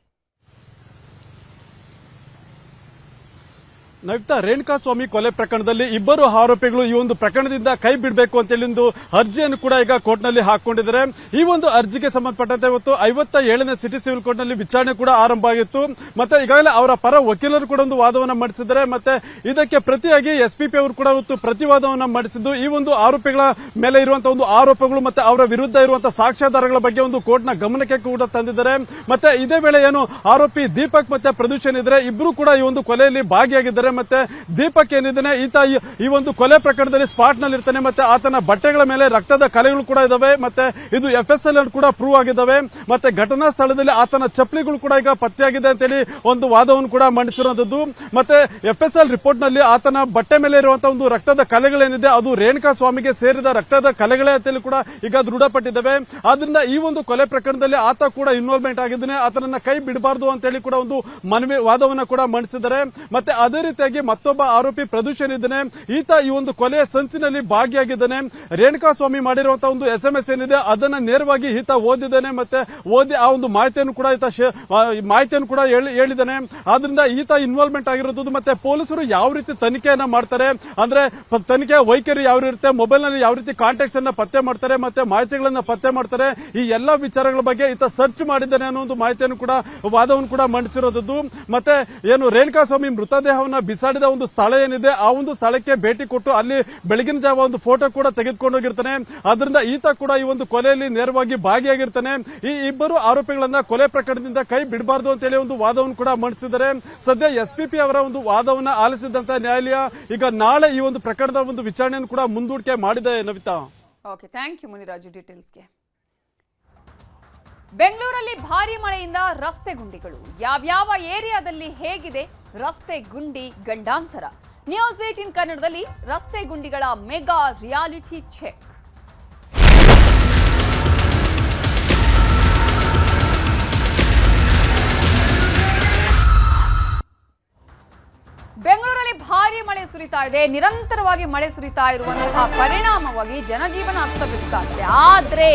ನವಿತಾ, ರೇಣುಕಾಸ್ವಾಮಿ ಕೊಲೆ ಪ್ರಕರಣದಲ್ಲಿ ಇಬ್ಬರು ಆರೋಪಿಗಳು ಈ ಒಂದು ಪ್ರಕರಣದಿಂದ ಕೈ ಬಿಡಬೇಕು ಅಂತ ಹೇಳಿ ಒಂದು ಅರ್ಜಿಯನ್ನು ಕೂಡ ಈಗ ಕೋರ್ಟ್ನಲ್ಲಿ ಹಾಕೊಂಡಿದ್ದಾರೆ. ಈ ಒಂದು ಅರ್ಜಿಗೆ ಸಂಬಂಧಪಟ್ಟಂತೆ ಇವತ್ತು 57ನೇ ಸಿಟಿ ಸಿವಿಲ್ ಕೋರ್ಟ್ನಲ್ಲಿ ವಿಚಾರಣೆ ಕೂಡ ಆರಂಭ ಆಗಿತ್ತು. ಮತ್ತೆ ಈಗಾಗಲೇ ಅವರ ಪರ ವಕೀಲರು ಕೂಡ ಒಂದು ವಾದವನ್ನ ಮಂಡಿಸಿದ್ದಾರೆ. ಮತ್ತೆ ಇದಕ್ಕೆ ಪ್ರತಿಯಾಗಿ ಎಸ್ಪಿಪಿ ಅವರು ಕೂಡ ಇವತ್ತು ಪ್ರತಿವಾದವನ್ನ ಮಂಡಿಸಿದ್ದು, ಈ ಒಂದು ಆರೋಪಿಗಳ ಮೇಲೆ ಇರುವಂತಹ ಒಂದು ಆರೋಪಗಳು ಮತ್ತೆ ಅವರ ವಿರುದ್ಧ ಇರುವಂತಹ ಸಾಕ್ಷ್ಯಾಧಾರಗಳ ಬಗ್ಗೆ ಒಂದು ಕೋರ್ಟ್ನ ಗಮನಕ್ಕೆ ಕೂಡ ತಂದಿದ್ದಾರೆ. ಮತ್ತೆ ಇದೇ ವೇಳೆ ಏನು ಆರೋಪಿ ದೀಪಕ್ ಮತ್ತೆ ಪ್ರದೋಷ್ ಏನಿದ್ರೆ ಇಬ್ಬರು ಕೂಡ ಈ ಒಂದು ಕೊಲೆಯಲ್ಲಿ ಭಾಗಿಯಾಗಿದ್ದಾರೆ. ಮತ್ತೆ ದೀಪಕ್ ಏನಿದ್ದಾನೆ ಈತ ಈ ಒಂದು ಕೊಲೆ ಪ್ರಕರಣದಲ್ಲಿ ಸ್ಪಾಟ್ ನಲ್ಲಿ ಇರ್ತಾನೆ. ಮತ್ತೆ ಆತನ ಬಟ್ಟೆಗಳ ಮೇಲೆ ರಕ್ತದ ಕಲೆಗಳು ಕೂಡ ಇದಾವೆ. ಮತ್ತೆ ಇದು FSL ಕೂಡ ಪ್ರೂವ್ ಆಗಿದ್ದಾವೆ. ಮತ್ತೆ ಘಟನಾ ಸ್ಥಳದಲ್ಲಿ ಆತನ ಚಪ್ಪಲಿಗಳು ಕೂಡ ಈಗ ಪತ್ತೆಯಾಗಿದೆ ಅಂತೇಳಿ ಒಂದು ವಾದವನ್ನು ಕೂಡ ಮಂಡಿಸಿರುವಂತದ್ದು. ಮತ್ತೆ FSL ರಿಪೋರ್ಟ್ ನಲ್ಲಿ ಆತನ ಬಟ್ಟೆ ಮೇಲೆ ಇರುವಂತಹ ಒಂದು ರಕ್ತದ ಕಲೆಗಳೇನಿದೆ ಅದು ರೇಣುಕಾ ಸ್ವಾಮಿಗೆ ಸೇರಿದ ರಕ್ತದ ಕಲೆಗಳೇ ಅಂತೇಳಿ ಕೂಡ ಈಗ ದೃಢಪಟ್ಟಿದ್ದಾವೆ. ಆದ್ರಿಂದ ಈ ಒಂದು ಕೊಲೆ ಪ್ರಕರಣದಲ್ಲಿ ಆತ ಕೂಡ ಇನ್ವಾಲ್ವ್ಮೆಂಟ್ ಆಗಿದ್ದಾನೆ, ಆತನನ್ನ ಕೈ ಬಿಡಬಾರದು ಅಂತೇಳಿ ಕೂಡ ಒಂದು ಮನವಿ ವಾದವನ್ನ ಕೂಡ ಮಂಡಿಸಿದ್ದಾರೆ. ಮತ್ತೆ ಅದೇ ರೀತಿ ಮತ್ತೊಬ್ಬ ಆರೋಪಿ ಪ್ರದೋಷ್ ಏನಿದ್ದಾನೆ ಈತ ಈ ಒಂದು ಕೊಲೆಯ ಸಂಚಿನಲ್ಲಿ ಭಾಗಿಯಾಗಿದ್ದಾನೆ. ರೇಣುಕಾಸ್ವಾಮಿ ಮಾಡಿರುವಂತಹ ಒಂದು SMS ಏನಿದೆ ಅದನ್ನ ನೇರವಾಗಿ ಈತ ಓದಿದ್ದಾನೆ. ಮತ್ತೆ ಓದಿ ಆ ಒಂದು ಮಾಹಿತಿಯನ್ನು ಕೂಡ ಹೇಳಿದ್ದಾನೆ. ಆದ್ರಿಂದ ಈತ ಇನ್ವಾಲ್ವ್ಮೆಂಟ್ ಆಗಿರೋದು. ಮತ್ತೆ ಪೊಲೀಸರು ಯಾವ ರೀತಿ ತನಿಖೆಯನ್ನ ಮಾಡ್ತಾರೆ ಅಂದ್ರೆ ತನಿಖೆಯ ವೈಖರಿ ಯಾವ ಇರುತ್ತೆ, ಮೊಬೈಲ್ ನಲ್ಲಿ ಯಾವ ರೀತಿ ಕಾಂಟ್ಯಾಕ್ಟ್ಸ್ ಅನ್ನ ಪತ್ತೆ ಮಾಡ್ತಾರೆ, ಮತ್ತೆ ಮಾಹಿತಿಗಳನ್ನ ಪತ್ತೆ ಮಾಡ್ತಾರೆ, ಈ ಎಲ್ಲಾ ವಿಚಾರಗಳ ಬಗ್ಗೆ ಈತ ಸರ್ಚ್ ಮಾಡಿದ್ದಾನೆ ಅನ್ನೋ ಒಂದು ಮಾಹಿತಿಯನ್ನು ಕೂಡ ವಾದವನ್ನು ಕೂಡ ಮಂಡಿಸಿರೋದು. ಮತ್ತೆ ಏನು ರೇಣುಕಾಸ್ವಾಮಿ ಮೃತದೇಹವನ್ನ ಬಿಸಾಡಿದ ಒಂದು ಸ್ಥಳ ಏನಿದೆ ಆ ಒಂದು ಸ್ಥಳಕ್ಕೆ ಭೇಟಿ ಕೊಟ್ಟು ಅಲ್ಲಿ ಬೆಳಗಿನ ಜಾವ ಒಂದು ಫೋಟೋ ಕೂಡ ತೆಗೆದುಕೊಂಡು ಹೋಗಿರ್ತಾನೆ. ಅದರಿಂದ ಈತ ಕೂಡ ಈ ಒಂದು ಕೊಲೆಯಲ್ಲಿ ನೇರವಾಗಿ ಭಾಗಿಯಾಗಿರ್ತಾನೆ. ಈ ಇಬ್ಬರು ಆರೋಪಿಗಳನ್ನ ಕೊಲೆ ಪ್ರಕರಣದಿಂದ ಕೈ ಬಿಡಬಾರದು ಅಂತ ಹೇಳಿ ಒಂದು ವಾದವನ್ನು ಕೂಡ ಮಂಡಿಸಿದ್ದಾರೆ. ಸದ್ಯ ಎಸ್ಪಿಪಿ ಅವರ ಒಂದು ವಾದವನ್ನ ಆಲಿಸಿದಂತ ನ್ಯಾಯಾಲಯ ಈಗ ನಾಳೆ ಈ ಒಂದು ಪ್ರಕರಣದ ಒಂದು ವಿಚಾರಣೆಯನ್ನು ಕೂಡ ಮುಂದೂಡಿಕೆ ಮಾಡಿದೆ. Navita, okay, thank you Muniraju ಡೀಟೇಲ್ಸ್ಗೆ. ಬೆಂಗಳೂರಲ್ಲಿ ಭಾರಿ ಮಳೆಯಿಂದ ರಸ್ತೆ ಗುಂಡಿಗಳು ಯಾವ್ಯಾವ ಏರಿಯಾದಲ್ಲಿ ಹೇಗಿದೆ ರಸ್ತೆ ಗುಂಡಿ ಗಂಡಾಂತರ. ನ್ಯೂಸ್ 18 ಕನ್ನಡದಲ್ಲಿ ರಸ್ತೆ ಗುಂಡಿಗಳ ಮೆಗಾ ರಿಯಾಲಿಟಿ ಚೆಕ್. ಬೆಂಗಳೂರಲ್ಲಿ ಭಾರಿ ಮಳೆ ಸುರಿತಾ ಇದೆ. ನಿರಂತರವಾಗಿ ಮಳೆ ಸುರಿತಾ ಇರುವಂತಹ ಪರಿಣಾಮವಾಗಿ ಜನಜೀವನ ಅಸ್ತವ್ಯಸ್ತ ಆಗಿದೆ. ಆದ್ರೆ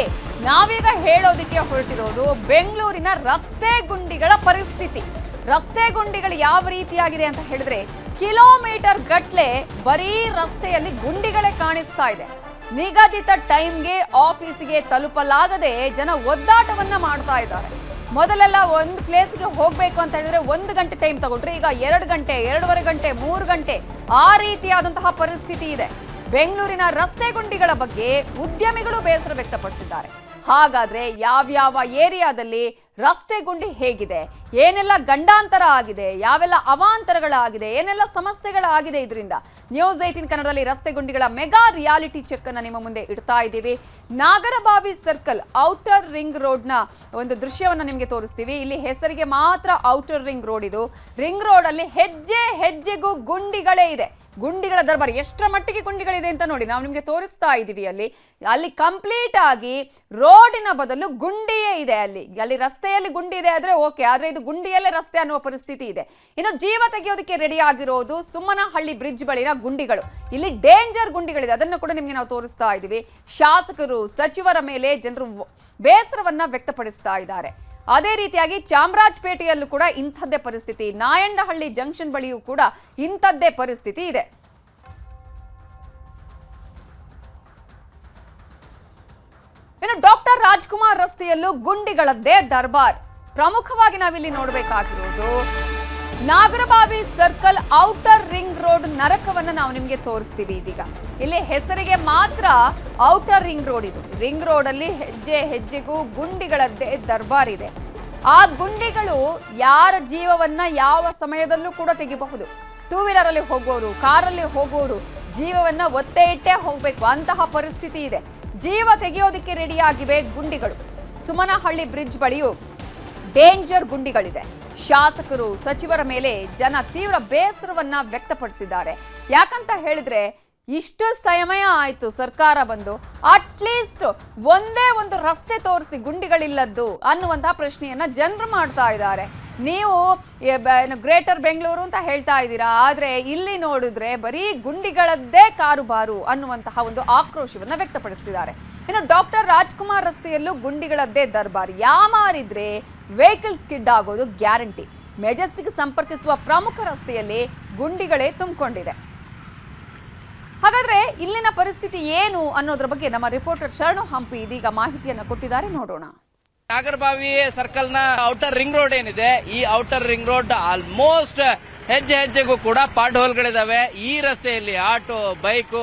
ನಾವೀಗ ಹೇಳೋದಕ್ಕೆ ಹೊರಟಿರೋದು ಬೆಂಗಳೂರಿನ ರಸ್ತೆ ಗುಂಡಿಗಳ ಪರಿಸ್ಥಿತಿ. ರಸ್ತೆ ಗುಂಡಿಗಳು ಯಾವ ರೀತಿಯಾಗಿದೆ ಅಂತ ಹೇಳಿದ್ರೆ ಕಿಲೋಮೀಟರ್ ಗಟ್ಲೆ ಬರೀ ರಸ್ತೆಯಲ್ಲಿ ಗುಂಡಿಗಳೇ ಕಾಣಿಸ್ತಾ ಇದೆ. ನಿಗದಿತ ಟೈಮ್ಗೆ ಆಫೀಸಿಗೆ ತಲುಪಲಾಗದೆ ಜನ ಒದ್ದಾಟವನ್ನ ಮಾಡ್ತಾ ಇದ್ದಾರೆ. ಮೊದಲೆಲ್ಲ ಒಂದು ಪ್ಲೇಸ್ಗೆ ಹೋಗ್ಬೇಕು ಅಂತ ಹೇಳಿದ್ರೆ 1 ಗಂಟೆ ಟೈಮ್ ತಗೊಂಡ್ರೆ ಈಗ 2 ಗಂಟೆ, 2.5 ಗಂಟೆ, 3 ಗಂಟೆ ಆ ರೀತಿಯಾದಂತಹ ಪರಿಸ್ಥಿತಿ ಇದೆ. ಬೆಂಗಳೂರಿನ ರಸ್ತೆ ಗುಂಡಿಗಳ ಬಗ್ಗೆ ಉದ್ಯಮಿಗಳು ಬೇಸರ ವ್ಯಕ್ತಪಡಿಸಿದ್ದಾರೆ. ಹಾಗಾದ್ರೆ ಯಾವ್ಯಾವ ಏರಿಯಾದಲ್ಲಿ ರಸ್ತೆ ಗುಂಡಿ ಹೇಗಿದೆ, ಏನೆಲ್ಲ ಗಂಡಾಂತರ ಆಗಿದೆ, ಯಾವೆಲ್ಲ ಅವಾಂತರಗಳಾಗಿದೆ, ಏನೆಲ್ಲ ಸಮಸ್ಯೆಗಳಾಗಿದೆ ಇದರಿಂದ. ನ್ಯೂಸ್ 18 ಕನ್ನಡದಲ್ಲಿ ರಸ್ತೆ ಗುಂಡಿಗಳ ಮೆಗಾ ರಿಯಾಲಿಟಿ ಚೆಕ್ ಅನ್ನ ನಿಮ್ಮ ಮುಂದೆ ಇಡ್ತಾ ಇದ್ದೀವಿ. ನಾಗರಬಾವಿ ಸರ್ಕಲ್ ಔಟರ್ ರಿಂಗ್ ರೋಡ್ನ ಒಂದು ದೃಶ್ಯವನ್ನ ನಿಮಗೆ ತೋರಿಸ್ತೀವಿ. ಇಲ್ಲಿ ಹೆಸರಿಗೆ ಮಾತ್ರ ಔಟರ್ ರಿಂಗ್ ರೋಡ್ ಇದು. ರಿಂಗ್ ರೋಡ್ ಅಲ್ಲಿ ಹೆಜ್ಜೆ ಹೆಜ್ಜೆಗೂ ಗುಂಡಿಗಳೇ ಇದೆ. ಗುಂಡಿಗಳ ದರ್ಬಾರ್ ಎಷ್ಟರ ಮಟ್ಟಿಗೆ ಗುಂಡಿಗಳಿದೆ ಅಂತ ನೋಡಿ, ನಾವು ನಿಮಗೆ ತೋರಿಸ್ತಾ ಇದ್ದೀವಿ. ಅಲ್ಲಿ ಕಂಪ್ಲೀಟ್ ಆಗಿ ರೋಡಿನ ಬದಲು ಗುಂಡಿಯೇ ಇದೆ. ಅಲ್ಲಿ ರಸ್ತೆಯಲ್ಲಿ ಗುಂಡಿ ಇದೆ ಆದ್ರೆ ಓಕೆ, ಆದ್ರೆ ಇದು ಗುಂಡಿಯಲ್ಲೇ ರಸ್ತೆ ಅನ್ನುವ ಪರಿಸ್ಥಿತಿ ಇದೆ. ಇನ್ನು ಜೀವ ತೆಗೆಯೋದಕ್ಕೆ ರೆಡಿ ಆಗಿರೋದು ಸುಮ್ಮನಹಳ್ಳಿ ಬ್ರಿಡ್ಜ್ ಬಳಿನ ಗುಂಡಿಗಳು. ಇಲ್ಲಿ ಡೇಂಜರ್ ಗುಂಡಿಗಳಿದೆ, ಅದನ್ನು ಕೂಡ ನಿಮಗೆ ನಾವು ತೋರಿಸ್ತಾ ಇದ್ದೀವಿ. ಶಾಸಕರು ಸಚಿವರ ಮೇಲೆ ಜನರು ಬೇಸರವನ್ನ ವ್ಯಕ್ತಪಡಿಸ್ತಾ ಇದ್ದಾರೆ. ಅದೇ ರೀತಿಯಾಗಿ ಚಾಮರಾಜಪೇಟೆಯಲ್ಲೂ ಕೂಡ ಇಂಥದ್ದೇ ಪರಿಸ್ಥಿತಿ, ನಾಯಂಡಹಳ್ಳಿ ಜಂಕ್ಷನ್ ಬಳಿಯೂ ಕೂಡ ಇಂಥದ್ದೇ ಪರಿಸ್ಥಿತಿ ಇದೆ. ಇನ್ನು ಡಾಕ್ಟರ್ ರಾಜ್ಕುಮಾರ್ ರಸ್ತೆಯಲ್ಲೂ ಗುಂಡಿಗಳದ್ದೇ ದರ್ಬಾರ್. ಪ್ರಮುಖವಾಗಿ ನಾವಿಲ್ಲಿ ನೋಡಬೇಕಾಗಿರೋದು Nagarabhavi circle outer ring road ನರಕವನ್ನ ನಾವು ನಿಮಗೆ ತೋರಿಸ್ತೀವಿ. ಇದೀಗ ಇಲ್ಲಿ ಹೆಸರಿಗೆ ಮಾತ್ರ ಔಟರ್ ರಿಂಗ್ ರೋಡ್ ಇದು. ರಿಂಗ್ ರೋಡ್ ಅಲ್ಲಿ ಹೆಜ್ಜೆ ಹೆಜ್ಜೆಗೂ ಗುಂಡಿಗಳದ್ದೇ ದರ್ಬಾರ್ ಇದೆ. ಆ ಗುಂಡಿಗಳು ಯಾರ ಜೀವವನ್ನ ಯಾವ ಸಮಯದಲ್ಲೂ ಕೂಡ ತೆಗಿಬಹುದು. ಟೂ ವೀಲರ್ ಅಲ್ಲಿ ಹೋಗೋರು, ಕಾರಲ್ಲಿ ಹೋಗೋರು ಜೀವವನ್ನ ಒತ್ತೆ ಇಟ್ಟೇ ಹೋಗ್ಬೇಕು, ಅಂತಹ ಪರಿಸ್ಥಿತಿ ಇದೆ. ಜೀವ ತೆಗೆಯೋದಕ್ಕೆ ರೆಡಿಯಾಗಿವೆ ಗುಂಡಿಗಳು. ಸುಮನಹಳ್ಳಿ ಬ್ರಿಡ್ಜ್ ಬಳಿಯೂ ಡೇಂಜರ್ ಗುಂಡಿಗಳಿದೆ. ಶಾಸಕರು ಸಚಿವರ ಮೇಲೆ ಜನ ತೀವ್ರ ಬೇಸರವನ್ನ ವ್ಯಕ್ತಪಡಿಸಿದ್ದಾರೆ. ಯಾಕಂತ ಹೇಳಿದ್ರೆ ಇಷ್ಟು ಸಮಯ ಆಯ್ತು ಸರ್ಕಾರ ಬಂದು, ಅಟ್ಲೀಸ್ಟ್ ಒಂದೇ ಒಂದು ರಸ್ತೆ ತೋರಿಸಿ ಗುಂಡಿಗಳಿಲ್ಲದ್ದು ಅನ್ನುವಂತಹ ಪ್ರಶ್ನೆಯನ್ನ ಜನರು ಮಾಡ್ತಾ ಇದ್ದಾರೆ. ನೀವು ಗ್ರೇಟರ್ ಬೆಂಗಳೂರು ಅಂತ ಹೇಳ್ತಾ ಇದ್ದೀರಾ, ಆದ್ರೆ ಇಲ್ಲಿ ನೋಡಿದ್ರೆ ಬರೀ ಗುಂಡಿಗಳದ್ದೇ ಕಾರುಬಾರು ಅನ್ನುವಂತಹ ಒಂದು ಆಕ್ರೋಶವನ್ನ ವ್ಯಕ್ತಪಡಿಸ್ತಿದ್ದಾರೆ. ಇನ್ನು ಡಾಕ್ಟರ್ ರಾಜ್ಕುಮಾರ್ ರಸ್ತೆಯಲ್ಲೂ ಗುಂಡಿಗಳದ್ದೇ ದರ್ಬಾರ್. ಯಾಮಾರಿದ್ರೆ ವೆಹಿಕಲ್ ಸ್ಕಿಡ್ ಆಗೋದು ಗ್ಯಾರಂಟಿ. ಮೆಜೆಸ್ಟಿಕ್ ಸಂಪರ್ಕಿಸುವ ಪ್ರಮುಖ ರಸ್ತೆಯಲ್ಲಿ ಗುಂಡಿಗಳೇ ತುಂಬಿಕೊಂಡಿದೆ. ಹಾಗಾದ್ರೆ ಇಲ್ಲಿನ ಪರಿಸ್ಥಿತಿ ಏನು ಅನ್ನೋದ್ರ ಬಗ್ಗೆ ನಮ್ಮ ರಿಪೋರ್ಟರ್ ಶರಣು ಹಂಪಿ ಇದೀಗ ಮಾಹಿತಿಯನ್ನು ಕೊಟ್ಟಿದ್ದಾರೆ, ನೋಡೋಣ. ನಾಗರಬಾವಿ ಸರ್ಕಲ್ ನ ಔಟರ್ ರಿಂಗ್ ರೋಡ್ ಏನಿದೆ, ಈ ಔಟರ್ ರಿಂಗ್ ರೋಡ್ ಆಲ್ಮೋಸ್ಟ್ ಹೆಜ್ಜೆ ಹೆಜ್ಜೆಗೂ ಕೂಡ ಪಾಟ್ ಹೋಲ್ಗಳಿದಾವೆ. ಈ ರಸ್ತೆಯಲ್ಲಿ ಆಟೋ, ಬೈಕು,